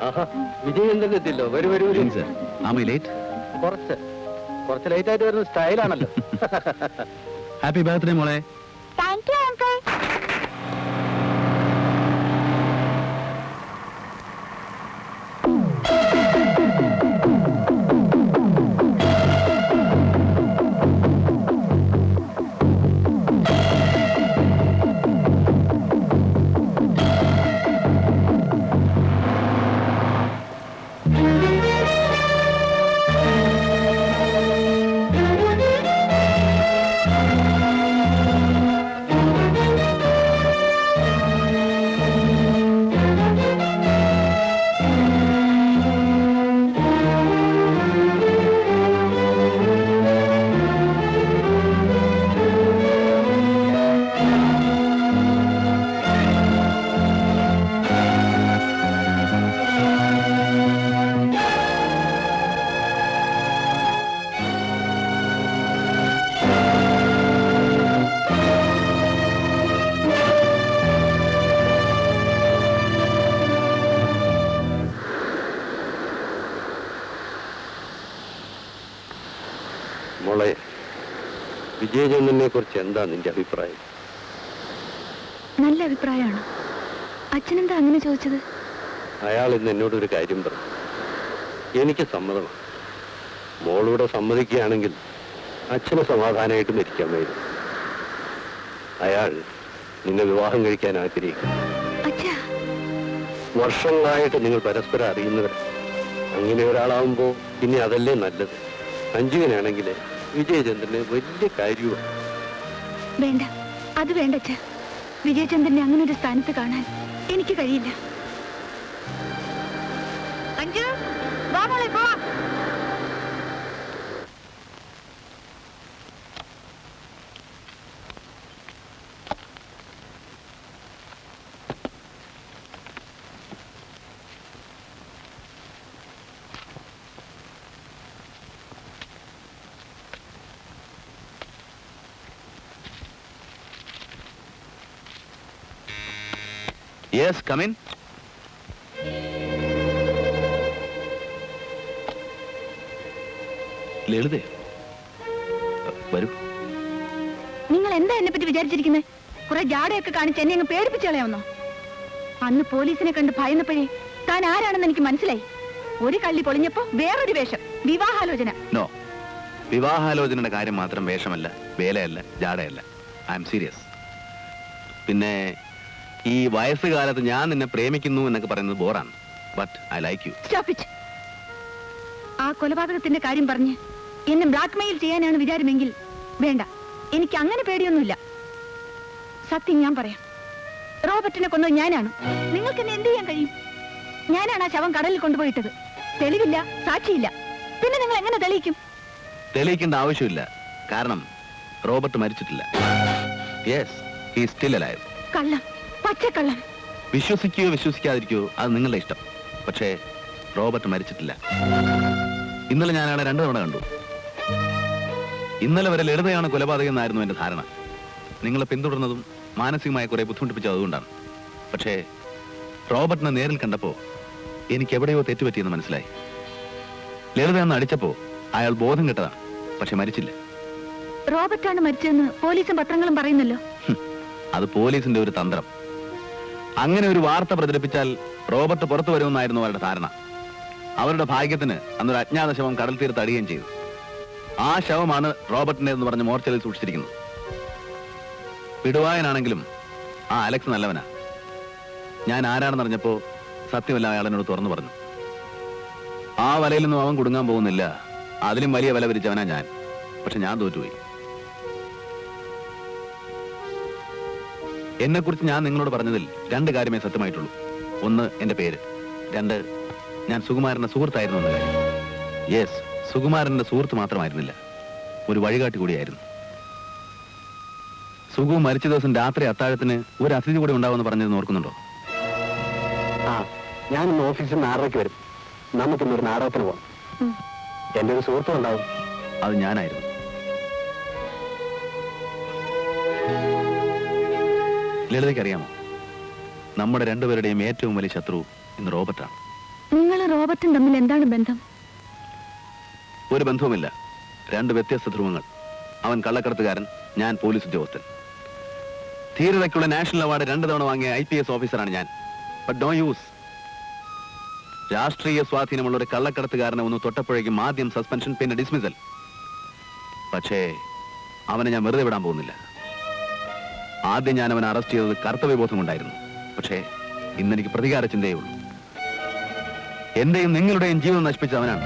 ആഹാ, വിജയൻ തന്നെ എത്തില്ലോ. വരൂ വരൂ വരൂ. Sir, am I late? കുറച്ച് ലേറ്റ് ആയിട്ട് വരുന്ന സ്റ്റൈലാണല്ലോ. ഹാപ്പി ബർത്ത്ഡേ മോളെ. Thank you uncle. മോളെ, വിജയചന്ദ്രനെ കുറിച്ച് എന്താ നിന്റെ അഭിപ്രായം? നല്ല അഭിപ്രായമാണ്. അച്ഛനെന്താ അങ്ങനെ ചോദിച്ചത്? അയാൾ ഇന്ന് എന്നോടൊരു കാര്യം പറഞ്ഞു. എനിക്ക് സമ്മതമാണ്. മോളൂടെ സമ്മതിക്കുകയാണെങ്കിൽ അച്ഛന് സമാധാനമായിട്ട് മരിക്കാമായിരുന്നു. അയാൾ നിന്നെ വിവാഹം കഴിക്കാൻ ആഗ്രഹിക്കുന്നു. അച്ഛാ, വർഷങ്ങളായിട്ട് നിങ്ങൾ പരസ്പരം അറിയുന്നവർ. അങ്ങനെ ഒരാളാവുമ്പോ പിന്നെ അതല്ലേ നല്ലത്. അഞ്ജുവിനാണെങ്കിൽ വിജയചന്ദ്രന് വലിയ കാര്യമാണ്. വേണ്ട, അത് വേണ്ട അച്ഛാ. വിജയചന്ദ്രനെ അങ്ങനെ ഒരു സ്ഥാനത്ത് കാണാൻ എനിക്ക് കഴിയില്ല. അഞ്ജു, വാ മോളെ, വാ. Yes come in. ലളിതേ, വരൂ. നിങ്ങൾ എന്താ എന്നെ പറ്റി വിചാരിച്ചിരിക്കുന്നത്? കുറെ ജാടയൊക്കെ കാണിച്ച് എന്നെ അങ്ങ് പേടിപ്പിച്ചു കളയാവുന്നോ? അന്ന് പോലീസിനെ കണ്ട് ഭയന്നപ്പോഴേ താൻ ആരാണെന്ന് എനിക്ക് മനസ്സിലായി. ഒരു കള്ളി പൊളിഞ്ഞപ്പോ വേറൊരു വേഷം, വിവാഹാലോചന. നോ, വിവാഹാലോചനയുടെ കാര്യം മാത്രം വേഷമല്ല, വേലയല്ല, ജാടയല്ല. I am serious. പിന്നെ ഈ വയസ്സുകാലത്ത് ഞാൻ നിന്നെ പ്രേമിക്കുന്നു എന്നൊക്കെ പറയുന്നത് ബോറാണ്. But I like you. Stop it. ആ കൊലപാതകത്തിന്റെ കാര്യം പറഞ്ഞ് എന്നെ ബ്ലാക്ക് മെയിൽ ചെയ്യാനാണ് വിചാരമെങ്കിൽ വേണ്ട, എനിക്ക് അങ്ങനെ പേടിയൊന്നുമില്ല. സത്യം ഞാൻ പറയാം, റോബർട്ടിനെ കൊന്നത് ഞാനാണ്. നിങ്ങൾക്ക് എന്നെ എന്ത് ചെയ്യാൻ കഴിയും? ഞാനാണ് ആ ശവം കടലിൽ കൊണ്ടുപോയിട്ടത്. തെളിവില്ല, സാക്ഷിയില്ല, പിന്നെ നിങ്ങൾ എങ്ങനെ തെളിയിക്കും? തെളിയിക്കേണ്ട ആവശ്യമില്ല, കാരണം റോബർട്ട് മരിച്ചിട്ടില്ല. Yes, he is still alive. കള്ളം, പച്ചക്കള്ളം. വിശ്വസിക്കുകയോ വിശ്വസിക്കാതിരിക്കുകയോ അത് നിങ്ങളുടെ ഇഷ്ടം. പക്ഷേ റോബർട്ട് മരിച്ചിട്ടില്ല. ഇന്നലെ ഞാൻ അയാളെ 2 തവണ കണ്ടു. ഇന്നലെ വരെ ലളിതയാണ് കൊലപാതകം എന്നായിരുന്നു എന്റെ ധാരണ. നിങ്ങളെ പിന്തുടർന്നതും മാനസികമായ കുറെ ബുദ്ധിമുട്ടിപ്പിച്ചത് അതുകൊണ്ടാണ്. പക്ഷേ റോബർട്ടിനെ നേരിൽ കണ്ടപ്പോ എനിക്ക് എവിടെയോ തെറ്റുപറ്റിയെന്ന് മനസ്സിലായി. ലളിത എന്ന് അടിച്ചപ്പോ അയാൾ ബോധം കെട്ടതാണ്, പക്ഷെ മരിച്ചില്ല. റോബർട്ടാണ് മരിച്ചതെന്ന് പോലീസും പത്രങ്ങളും പറയുന്നല്ലോ. അത് പോലീസിന്റെ ഒരു തന്ത്രം. അങ്ങനെ ഒരു വാർത്ത പ്രചരിപ്പിച്ചാൽ റോബർട്ട് പുറത്തു വരുമെന്നായിരുന്നു അവരുടെ ധാരണ. അവരുടെ ഭാഗ്യത്തിന് അന്നൊരു അജ്ഞാത ശവം കടൽ തീർത്ത് അടിയുകയും ചെയ്തു. ആ ശവമാണ് റോബർട്ടിന്റെ എന്ന് പറഞ്ഞ് മോർച്ചറിൽ സൂക്ഷിച്ചിരിക്കുന്നത്. പിടുവായനാണെങ്കിലും ആ അലക്സ് നല്ലവനാ. ഞാൻ ആരാണെന്നറിഞ്ഞപ്പോ സത്യമല്ല അയാൾ എന്നോട് തുറന്നു പറഞ്ഞു. ആ വലയിൽ നിന്നും അവൻ കുടുങ്ങാൻ പോകുന്നില്ല, അതിലും വലിയ വില വിരിച്ചവനാ ഞാൻ. പക്ഷെ ഞാൻ തോറ്റുപോയി. എന്നെക്കുറിച്ച് ഞാൻ നിങ്ങളോട് പറഞ്ഞതിൽ 2 കാര്യമേ സത്യമായിട്ടുള്ളൂ. 1, എന്റെ പേര്. 2, ഞാൻ സുകുമാരന്റെ സുഹൃത്തായിരുന്നു എന്ന കാര്യം. യെസ്, സുകുമാരന്റെ സുഹൃത്ത് മാത്രമായിരുന്നില്ല, ഒരു വഴികാട്ടി കൂടിയായിരുന്നു. സുഗു മരിച്ച ദിവസം രാത്രി അത്താഴത്തിന് ഒരു അതിഥി കൂടി ഉണ്ടാവുമെന്ന് പറഞ്ഞത് ഓർക്കുന്നുണ്ടോ? ആ, ഞാൻ ഇന്ന് ഓഫീസിൽ നിന്ന് 6:30 വരും. നമുക്കിന്നൊരു നാടകത്തിന് പോകാം. എന്റെ ഒരു സുഹൃത്തും ഉണ്ടാവും. അത് ഞാനായിരുന്നു. ലളിതയ്ക്കറിയാമോ, നമ്മുടെ 2 പേരുടെയും ഏറ്റവും വലിയ ശത്രു ഇന്ന് റോബർട്ടാണ്. നിങ്ങൾ റോബർട്ടും തമ്മിൽ എന്താണ് ബന്ധം? ഒരു ബന്ധവുമില്ല, 2 വ്യത്യസ്ത ധ്രുവങ്ങൾ. അവൻ കള്ളക്കടത്തുകാരൻ, ഞാൻ പോലീസ് ഉദ്യോഗസ്ഥൻ. ധീരതയ്ക്കുള്ള നാഷണൽ അവാർഡ് 2 തവണ വാങ്ങിയ IPS ഓഫീസറാണ് ഞാൻ. But no use. രാഷ്ട്രീയ സ്വാധീനമുള്ള ഒരു കള്ളക്കടത്തുകാരനെ ഒന്ന് തൊട്ടപ്പോഴേക്കും ആദ്യം സസ്പെൻഷൻ, പിന്നെ ഡിസ്മിസൽ. പക്ഷേ അവനെ ഞാൻ വെറുതെ വിടാൻ പോകുന്നില്ല. ആദ്യം ഞാൻ അവനെ അറസ്റ്റ് ചെയ്തത് കർത്തവ്യബോധം കൊണ്ടായിരുന്നു. പക്ഷേ ഇന്നെനിക്ക് പ്രതികാര ചിന്തയേ ഉള്ളൂ. എന്റെയും നിങ്ങളുടെയും ജീവിതം നശിപ്പിച്ച അവനാണ്.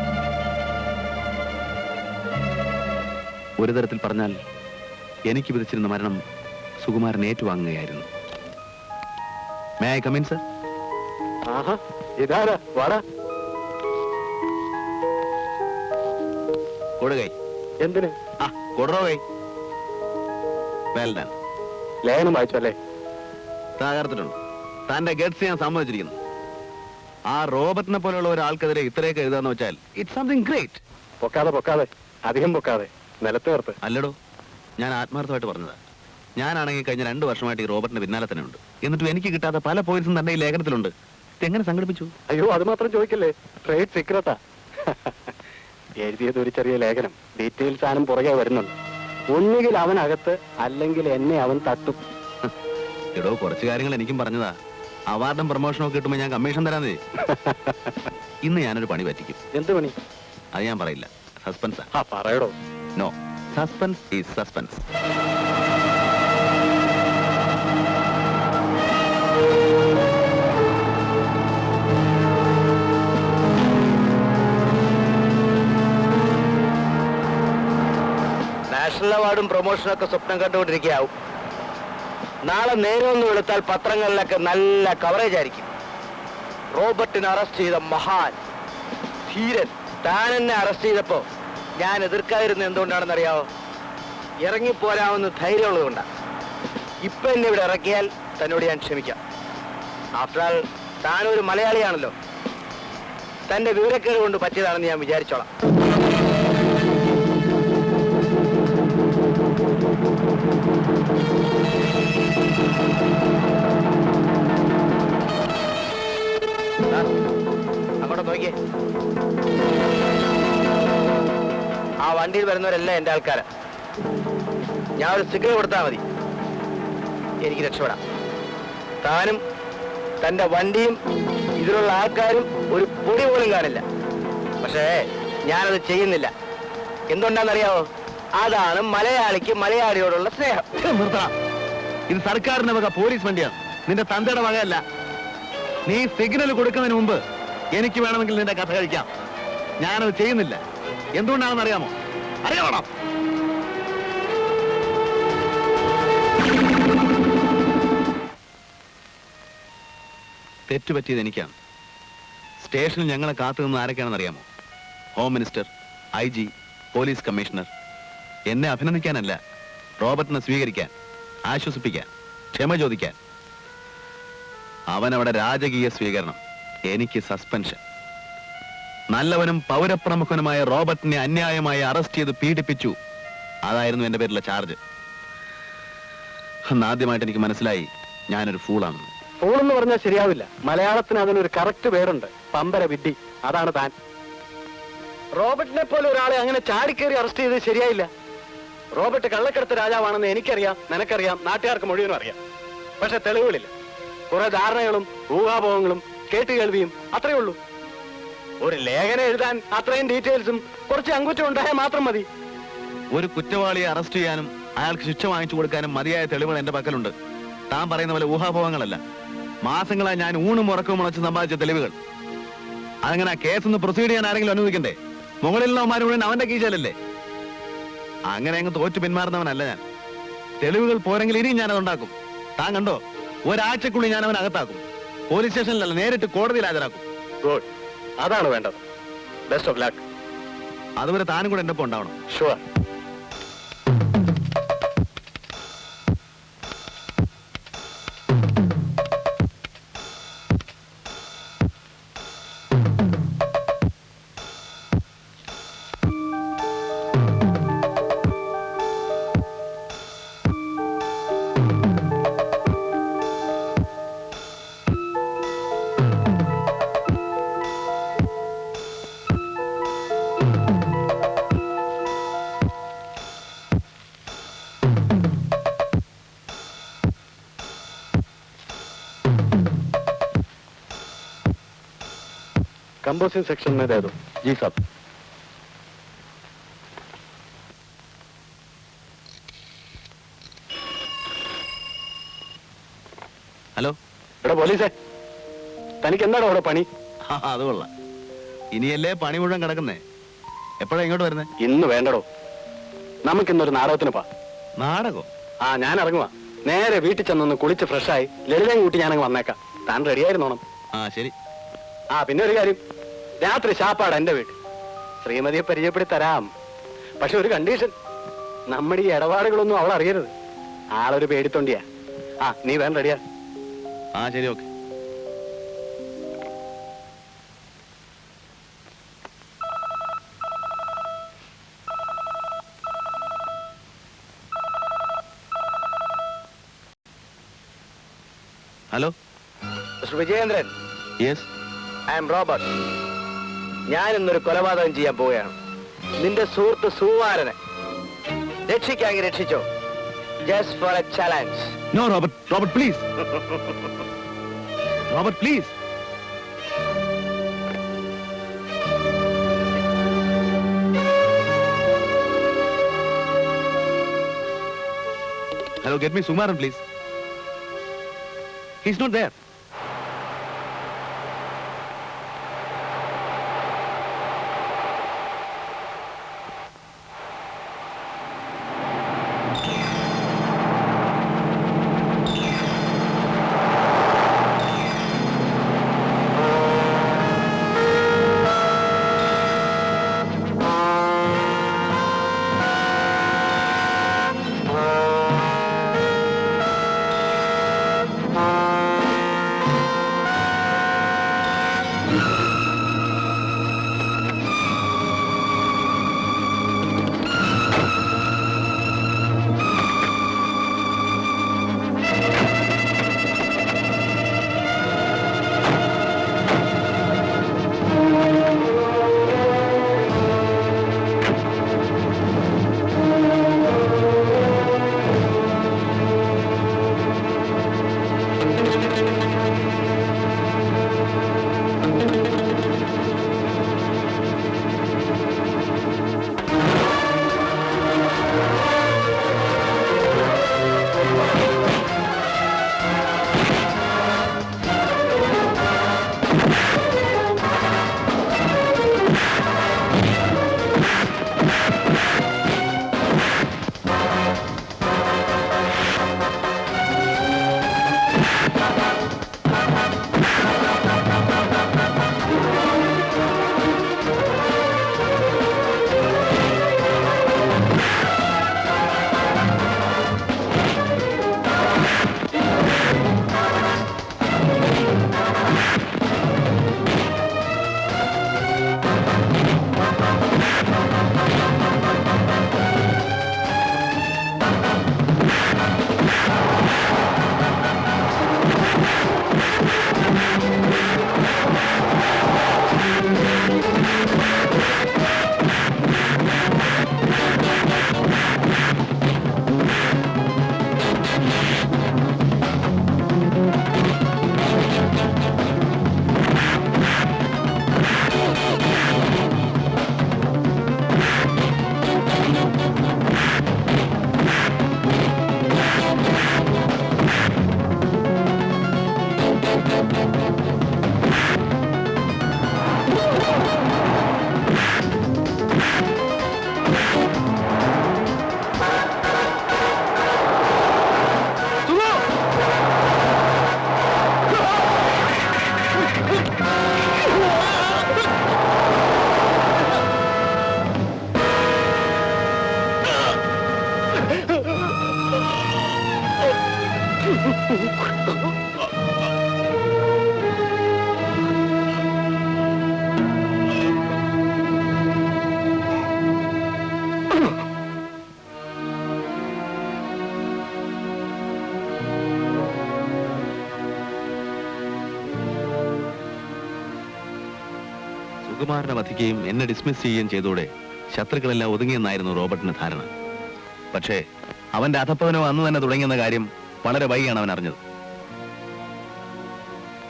ഒരു തരത്തിൽ പറഞ്ഞാൽ എനിക്ക് വിധിച്ചിരുന്ന മരണം സുകുമാരൻ ഏറ്റുവാങ്ങുകയായിരുന്നു. May I come in, sir? ആഹാ, ഇതാരാ? വാടാ. കൊടുകൈ. എന്തിന്? ആ, കൊടുറോ കൈ. Well done. ലേഖനം വായിച്ചല്ലേ? തകർത്തിട്ടുണ്ട്. തന്റെ ഗഡ്സ് ഞാൻ സമ്മതിച്ചിരിക്കുന്നു. ആ റോബർട്ടിനെ പോലെയുള്ള ഒരാൾക്കെതിരെ ഇത്രയൊക്കെ എഴുതാന്ന് വെച്ചാൽ ഇറ്റ്സ് സംതിങ് ഗ്രേറ്റ്. പൊക്കാതെ അധികം പൊക്കാതെ, നിലത്ത് നിർത്ത്. അല്ലടോ, ഞാൻ ആത്മാർത്ഥമായിട്ട് പറഞ്ഞതാ. ഞാനാണെങ്കിൽ കഴിഞ്ഞ 2 വർഷമായിട്ട് ഈ റോബർട്ടിന്റെ പിന്നാലെ തന്നെ ഉണ്ട്. എന്നിട്ടും എനിക്ക് കിട്ടാത്ത പല പോയിന്റ്സും തന്റെ ഈ ലേഖനത്തിലുണ്ട്. ഇതെങ്ങനെ സംഘടിപ്പിച്ചു? അയ്യോ, അത് മാത്രം ചോദിക്കല്ലേ, ട്രേഡ് സീക്രട്ടാ. എഴുതിയത് ഒരു ചെറിയ ലേഖനം, ഡീറ്റെയിൽസ് ആനും പുറകെ വരുന്നുണ്ട്. ഒന്നുകിൽ അവനകത്ത്, അല്ലെങ്കിൽ എന്നെ അവൻ തട്ടും. എടോ, കുറച്ച് കാര്യങ്ങൾ എനിക്കും പറഞ്ഞതാ. അവാർഡും പ്രൊമോഷനും ഒക്കെ കിട്ടുമ്പോൾ ഞാൻ കമ്മീഷൻ തരാന്നേ. ഇന്ന് ഞാനൊരു പണി പറ്റിക്കും. എന്ത് പണി? അത് ഞാൻ പറയില്ല, സസ്പെൻസാ. പറയടോ. No, suspense is suspense. National അവാർഡും പ്രൊമോഷനും ഒക്കെ സ്വപ്നം കണ്ടുകൊണ്ടിരിക്കുകയാവും. നാളെ നേരമൊന്നും വെളുത്താൽ പത്രങ്ങളിലൊക്കെ നല്ല കവറേജ് ആയിരിക്കും. റോബർട്ടിനെ അറസ്റ്റ് ചെയ്ത മഹാൻ, ധീരൻ, താൻ എന്നെ അറസ്റ്റ് ചെയ്തപ്പോ ഞാൻ എതിർക്കാതിരുന്നത് എന്തുകൊണ്ടാണെന്നറിയാവോ? ഇറങ്ങിപ്പോരാമെന്ന് ധൈര്യമുള്ളതുകൊണ്ടാണ്. ഇപ്പൊ എന്നെ ഇവിടെ ഇറക്കിയാൽ തന്നോട് ഞാൻ ക്ഷമിക്കാം. ആഫ്റ്റർ ആൾ താനൊരു മലയാളിയാണല്ലോ. തന്റെ വിവരക്കേട് കൊണ്ട് പറ്റിയതാണെന്ന് ഞാൻ വിചാരിച്ചോളാം. വഴിയിൽ വരുന്നവരെല്ലാം എന്റെ ആൾക്കാരാ. ഞാൻ ഒരു സിഗ്നൽ കൊടുത്താൽ മതി, എനിക്ക് രക്ഷപ്പെടാം. താനും തന്റെ വണ്ടിയും ഇതിലുള്ള ആൾക്കാരും ഒരു പൊടി പോലും കാണില്ല. പക്ഷേ ഞാനത് ചെയ്യുന്നില്ല. എന്തുകൊണ്ടാണെന്നറിയാവോ? അതാണ് മലയാളിക്ക് മലയാളിയോടുള്ള സ്നേഹം. ഇത് സർക്കാരിന്റെ വക പോലീസ് വണ്ടിയാണ്, നിന്റെ തന്തയുടെ വകയല്ല. നീ സിഗ്നൽ കൊടുക്കുന്നതിന് മുമ്പ് എനിക്ക് വേണമെങ്കിൽ നിന്റെ കഥ കഴിക്കാം. ഞാനത് ചെയ്യുന്നില്ല. എന്തുകൊണ്ടാണെന്ന് അറിയാമോ? അറിയാമോ? തെറ്റുപറ്റിയത് എനിക്കാണ്. സ്റ്റേഷനിൽ ഞങ്ങളെ കാത്തു നിന്ന് ആരൊക്കെയാണെന്ന് അറിയാമോ? Home minister, IG, police commissioner. എന്നെ അഭിനന്ദിക്കാനല്ല, റോബർട്ടിനെ സ്വീകരിക്കാൻ, ആശ്വസിപ്പിക്കാൻ, ക്ഷമ ചോദിക്കാൻ. അവനവിടെ രാജകീയ സ്വീകരണം, എനിക്ക് സസ്പെൻഷൻ. നല്ലവനും പൗരപ്രമുഖനുമായ റോബർട്ടിനെ അന്യായമായി അറസ്റ്റ് ചെയ്ത് പീഡിപ്പിച്ചു. അതായിരുന്നു എന്റെ പേരിലുള്ള ചാർജ്. അന്ന് ആദ്യമായിട്ട് എനിക്ക് മനസ്സിലായി ഞാനൊരു ഫൂളാണെന്ന്. ഫൂളെന്ന് പറഞ്ഞാൽ ശരിയാവില്ല. മലയാളത്തിന് അതിനൊരു കറക്റ്റ് പേരുണ്ട്, പമ്പര വിഡ്ഢി. അതാണ് താൻ. റോബർട്ടിനെ പോലെ ഒരാളെ അങ്ങനെ ചാടിക്കേറി അറസ്റ്റ് ചെയ്ത് ശരിയായില്ല. റോബർട്ട് കള്ളക്കടത്ത് രാജാവാണെന്ന് എനിക്കറിയാം, നിനക്കറിയാം, നാട്ടുകാർക്ക് മുഴുവനും അറിയാം. പക്ഷെ തെളിവുകളില്ല. കുറെ ധാരണകളും ഊഹാഭോഗങ്ങളും കേട്ടുകേൾവിയും അത്രയേ ഉള്ളൂ. ഒരു ലേഖനം എഴുതാൻ അത്രയും ഡീറ്റെയിൽസും കുറച്ച് അങ്കുറ്റം ഉണ്ടായാൽ മാത്രം മതി. ഒരു കുറ്റവാളിയെ അറസ്റ്റ് ചെയ്യാനും അയാൾക്ക് ശിക്ഷ വാങ്ങിച്ചു കൊടുക്കാനും മതിയായ തെളിവുകൾ എന്റെ പക്കലുണ്ട്. താൻ പറയുന്ന പോലെ ഊഹാഭോഗങ്ങളല്ല. മാസങ്ങളായി ഞാൻ ഊണും ഉറക്കവും മുളച്ച് സമ്പാദിച്ച തെളിവുകൾ. അതങ്ങനെ കേസൊന്ന് പ്രൊസീഡ് ചെയ്യാൻ ആരെങ്കിലും അനുവദിക്കണ്ടേ? മുകളിലുള്ളവന്മാർ മുഴുവൻ അവന്റെ കീശയിലല്ലേ? അങ്ങനെ അങ്ങ് തോറ്റു പിന്മാറുന്നവനല്ല ഞാൻ. തെളിവുകൾ പോരെങ്കിൽ ഇനിയും ഞാനത് ഉണ്ടാക്കും. താൻ കണ്ടോ, ഒരാഴ്ചക്കുള്ളിൽ ഞാൻ അവൻ അകത്താക്കും. പോലീസ് സ്റ്റേഷനിലല്ല, നേരിട്ട് കോടതിയിൽ ഹാജരാക്കും. ഗുഡ്, അതാണ് വേണ്ടത്. Best of luck. അതുവരെ താനും കൂടെ എന്റെ ഒപ്പം ഉണ്ടാവണം. ഷുവർ. कंपोजिंग सेक्शन में दे दो। जी साहब। ഹലോ, ഇവിടെ പോലീസേ, തനിക്ക് എന്താണ് അവിടെ പണി? അത് കൊള്ളാം. ഇനിയല്ലേ പണി മുഴുവൻ കിടക്കുന്നേ. എപ്പോഴാ ഇങ്ങോട്ട് വരുന്നേ? ഇന്ന് വേണ്ടടോ, നമുക്കിന്നൊരു നാടകത്തിന് പോവാം. നാടകോ? ആ, ഞാൻ ഇറങ്ങുവാ. നേരെ വീട്ടിൽ ചെന്നൊന്ന് കുളിച്ച് ഫ്രഷായി ലളിതയും കൂട്ടി ഞാനങ്ങ് വന്നേക്കാം. താൻ റെഡിയായിരുന്നോണം. ആ ശരി. ആ, പിന്നെ ഒരു കാര്യം, രാത്രി ശാപ്പാട് എന്റെ വീട്ടിൽ. ശ്രീമതിയെ പരിചയപ്പെടുത്തി തരാം. പക്ഷെ ഒരു കണ്ടീഷൻ, നമ്മുടെ ഈ ഇടപാടുകളൊന്നും അവൾ അറിയരുത്. ആളൊരു പേടിത്തൊണ്ടിയാ. ആ, നീ വേണ്ട റെഡിയാ. ആ ശരി, okay. Hello, mister Vijayendran. Yes. I am Robert. ഞാൻ ഇന്നൊരു കൊലപാതകം ചെയ്യാൻ പോവുകയാണ്. നിന്റെ സുഹൃത്ത് സുകുമാരനെ രക്ഷിക്കാമെങ്കിൽ രക്ഷിച്ചോ. Just for a challenge. No Robert, Robert please. Robert please. Hello, get me Sumaran, please. He's not there. സുകുമാരനെ വധിക്കുകയും എന്നെ ഡിസ്മിസ് ചെയ്യുകയും ചെയ്തോടെ ശത്രുക്കളെല്ലാം ഒതുങ്ങിയെന്നായിരുന്നു റോബർട്ടിന് ധാരണ. പക്ഷേ അവന്റെ അധപ്പതനം അന്ന് തന്നെ തുടങ്ങിയെന്ന കാര്യം വളരെ വൈകിയാണ് അവൻ അറിഞ്ഞത്.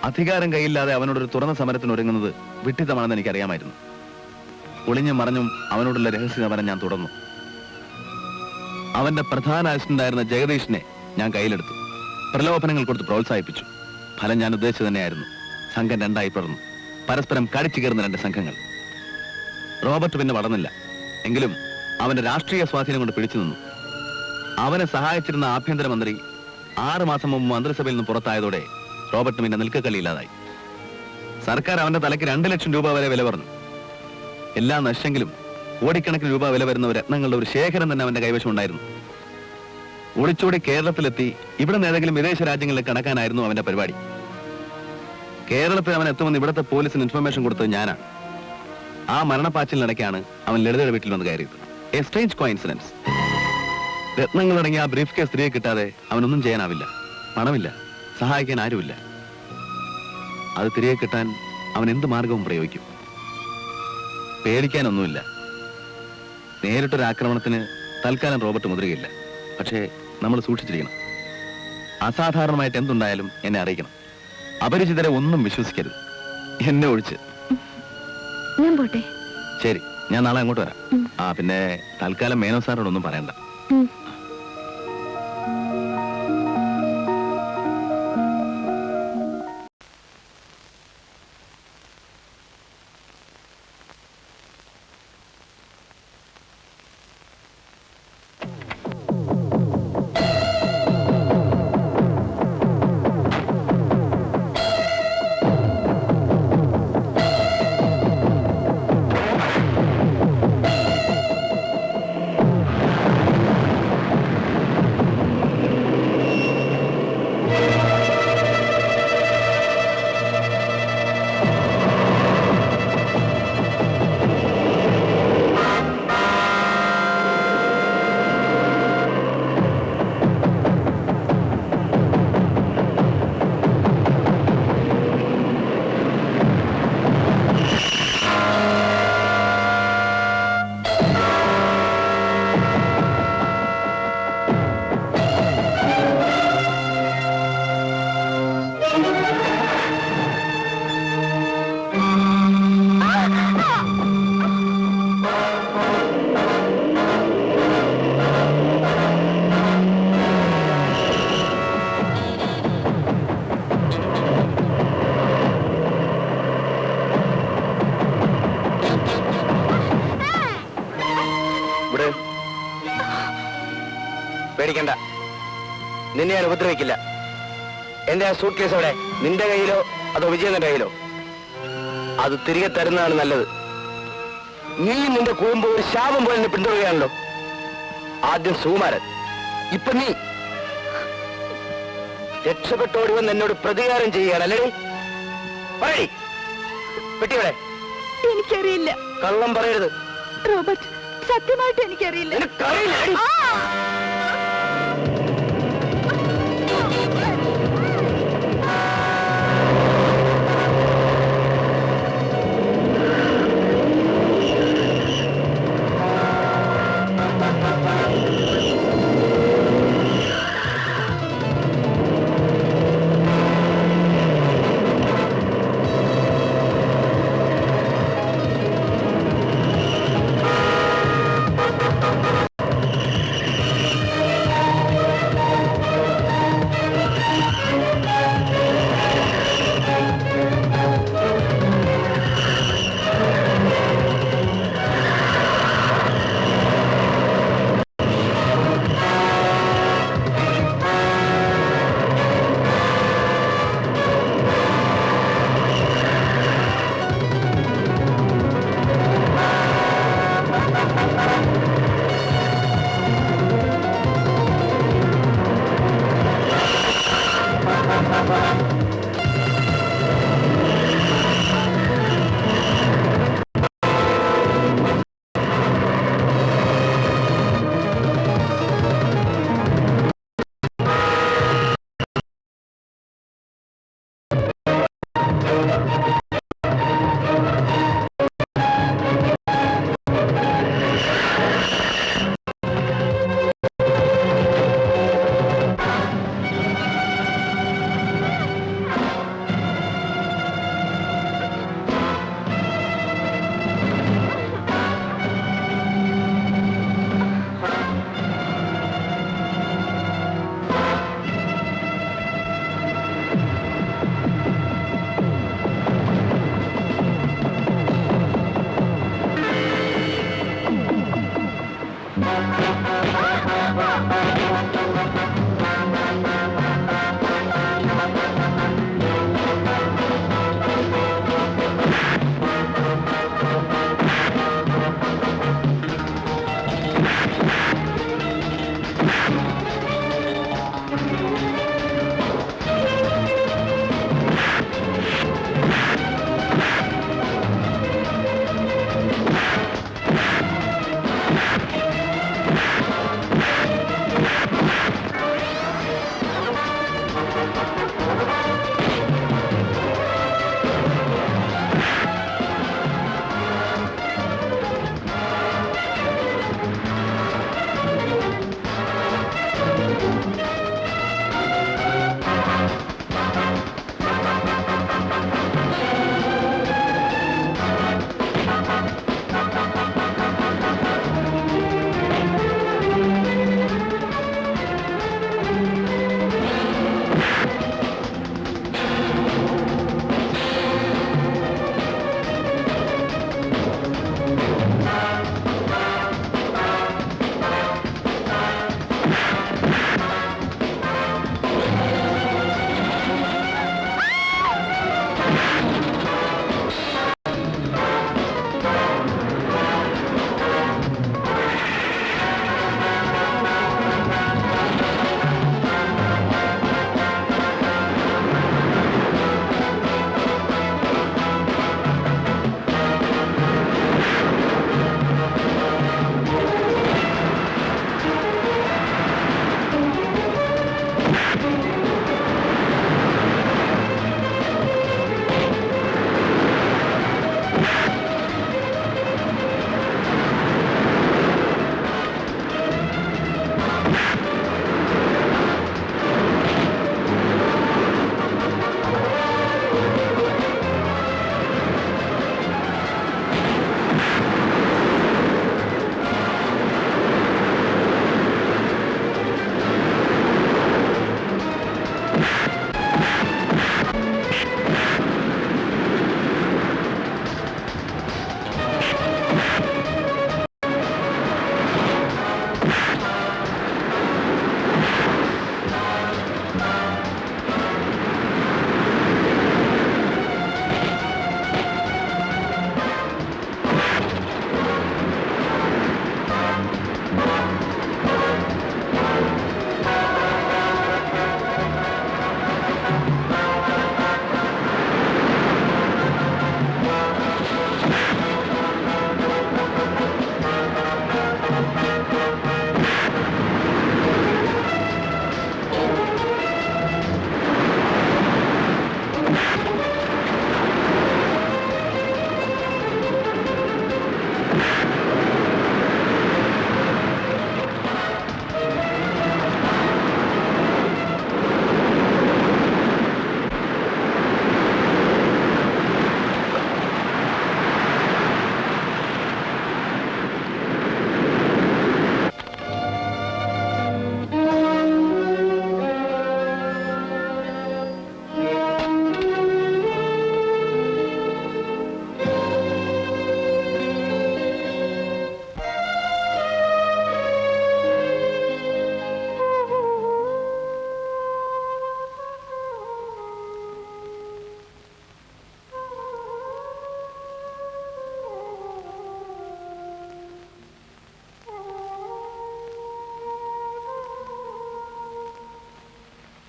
അധികാരം കയ്യില്ലാതെ അവനോടൊരു തുറന്ന സമരത്തിന് ഒരുങ്ങുന്നത് വിഡ്ഢിത്തമാണെന്ന് എനിക്കറിയാമായിരുന്നു. ഒളിഞ്ഞും മറഞ്ഞും അവനോടുള്ള രഹസ്യ സമരം ഞാൻ തുടർന്നു. അവന്റെ പ്രധാന അസിസ്റ്റന്റായിരുന്ന ജഗദീഷിനെ ഞാൻ കയ്യിലെടുത്തു. പ്രലോഭനങ്ങൾ കൊടുത്ത് പ്രോത്സാഹിപ്പിച്ചു. ഫലം ഞാൻ ഉദ്ദേശിച്ചു തന്നെയായിരുന്നു. സംഘം രണ്ടായി പിളർന്നു. പരസ്പരം കടിച്ചു കയറുന്ന രണ്ട് സംഘങ്ങൾ. റോബർട്ട് പിന്നെ വളർന്നില്ല. എങ്കിലും അവന്റെ രാഷ്ട്രീയ സ്വാധീനം കൊണ്ട് പിടിച്ചു നിന്നു. അവനെ സഹായിച്ചിരുന്ന ആഭ്യന്തരമന്ത്രി 6 മാസം മുമ്പ് മന്ത്രിസഭയിൽ നിന്ന് പുറത്തായതോടെ റോബർട്ട് പിന്നെ നിൽക്കക്കളിയില്ലാതായി. സർക്കാർ അവന്റെ തലയ്ക്ക് 2 ലക്ഷം രൂപ വരെ വില പറഞ്ഞു. എല്ലാം നശിച്ചെങ്കിലും കോടിക്കണക്കിന് രൂപ വില വരുന്ന രത്നങ്ങളുടെ ഒരു ശേഖരം തന്നെ അവന്റെ കൈവശം ഉണ്ടായിരുന്നു. ഒളിച്ചോടി കേരളത്തിലെത്തി ഇവിടെ നിന്ന് ഏതെങ്കിലും വിദേശ രാജ്യങ്ങളിൽ കടക്കാനായിരുന്നു അവന്റെ പരിപാടി. കേരളത്തിൽ അവൻ എത്തുമെന്ന് ഇവിടുത്തെ പോലീസിന് ഇൻഫർമേഷൻ കൊടുത്തത് ഞാനാണ്. ആ മരണപ്പാച്ചിലിനിടയ്ക്കാണ് അവൻ ലളിതയുടെ വീട്ടിൽ വന്ന് കയറിയത്. A strange coincidence. രത്നങ്ങളടങ്ങിയ ആ ബ്രീഫ് കേസ് തിരികെ കിട്ടാതെ അവനൊന്നും ചെയ്യാനാവില്ല. പണമില്ല, സഹായിക്കാൻ ആരുമില്ല. അത് തിരികെ കിട്ടാൻ അവൻ എന്ത് മാർഗവും പ്രയോഗിക്കും. പേടിക്കാനൊന്നുമില്ല. നേരിട്ടൊരു ആക്രമണത്തിന് തൽക്കാലം റോബർട്ട് മുതിരുകയില്ല. പക്ഷേ നമ്മൾ സൂക്ഷിച്ചിരിക്കണം. അസാധാരണമായിട്ട് എന്തുണ്ടായാലും എന്നെ അറിയിക്കണം. അപരിചിതരെ ഒന്നും വിശ്വസിക്കരുത്, എന്നെ ഒഴിച്ച്. ഞാൻ പോട്ടെ. ശരി, ഞാൻ നാളെ അങ്ങോട്ട് വരാം. പിന്നെ തൽക്കാലം മേനോ സാറിനോടൊന്നും പറയണ്ട. പേടിക്കണ്ട, നിന്നെ ഞാൻ ഉപദ്രവിക്കില്ല. എന്റെ ആ സൂട്ട് കേസ് അവിടെ നിന്റെ കയ്യിലോ അതോ വിജയന്റെ കയ്യിലോ? അത് തിരികെ തരുന്നതാണ് നല്ലത്. നീ നിന്റെ കുടുംബം ഒരു ശാപം പോലെ എന്നെ പിന്തുടരുകയാണല്ലോ. ആദ്യം സുകുമാരൻ, ഇപ്പൊ നീ. രക്ഷപ്പെട്ടോടി വന്ന് എന്നോട് പ്രതികാരം ചെയ്യുകയാണല്ലേ? പറയടി, പെട്ടിവിടെ. എനിക്കറിയില്ല. കള്ളം പറയരുത് റോബർട്ട്, സത്യമായിട്ട് എനിക്കറിയില്ല. എനിക്കറിയില്ല.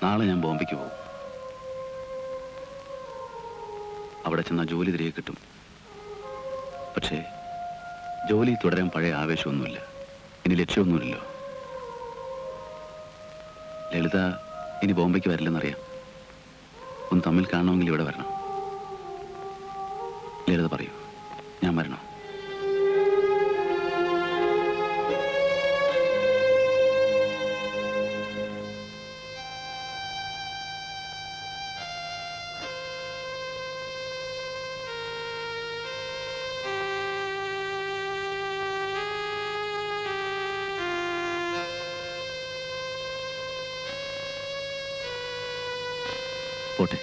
നാളെ ഞാൻ ബോംബെക്ക് പോകും. അവിടെ ചെന്നാൽ ജോലി തിരികെ കിട്ടും. പക്ഷേ ജോലി തുടരാൻ പഴയ ആവേശമൊന്നുമില്ല. ഇനി ലക്ഷ്യമൊന്നുമില്ലല്ലോ. ലളിത ഇനി ബോംബെക്ക് വരില്ലെന്നറിയാം. ഒന്ന് തമ്മിൽ കാണണമെങ്കിൽ ഇവിടെ വരണം. ലളിത പറയൂ, ഞാൻ വരണോ? പോട്ടെ.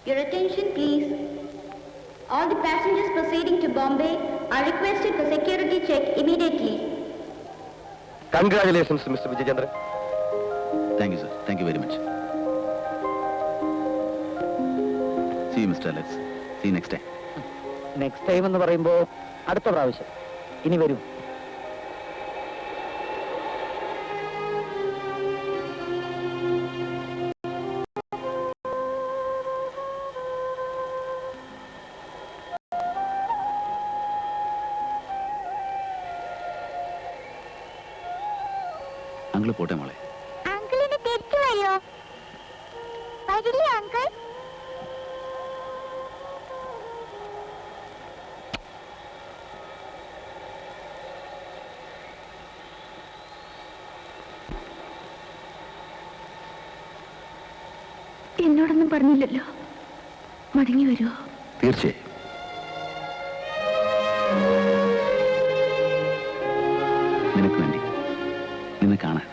Your attention, please. All the passengers proceeding to Bombay are requested for security check immediately. Congratulations mister Vijayachandran. Thank you sir, thank you very much. See you mister Alex. See next time. Next time എന്ന് പറയുമ്പോ അടുത്ത പ്രാവശ്യം ഇനി വരും. Uncle പോട്ടെ മോളെ. അങ്കിളിന് തിരിച്ചു വരുമോ? വരില്ലേ അങ്കിൾ? എന്നോടൊന്നും പറഞ്ഞില്ലല്ലോ. മടങ്ങി വരുമോ? തീർച്ചയായും. നിനക്ക് വേണ്ടി, നിന്നെ കാണാൻ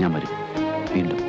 ഞാൻ വരും വീണ്ടും.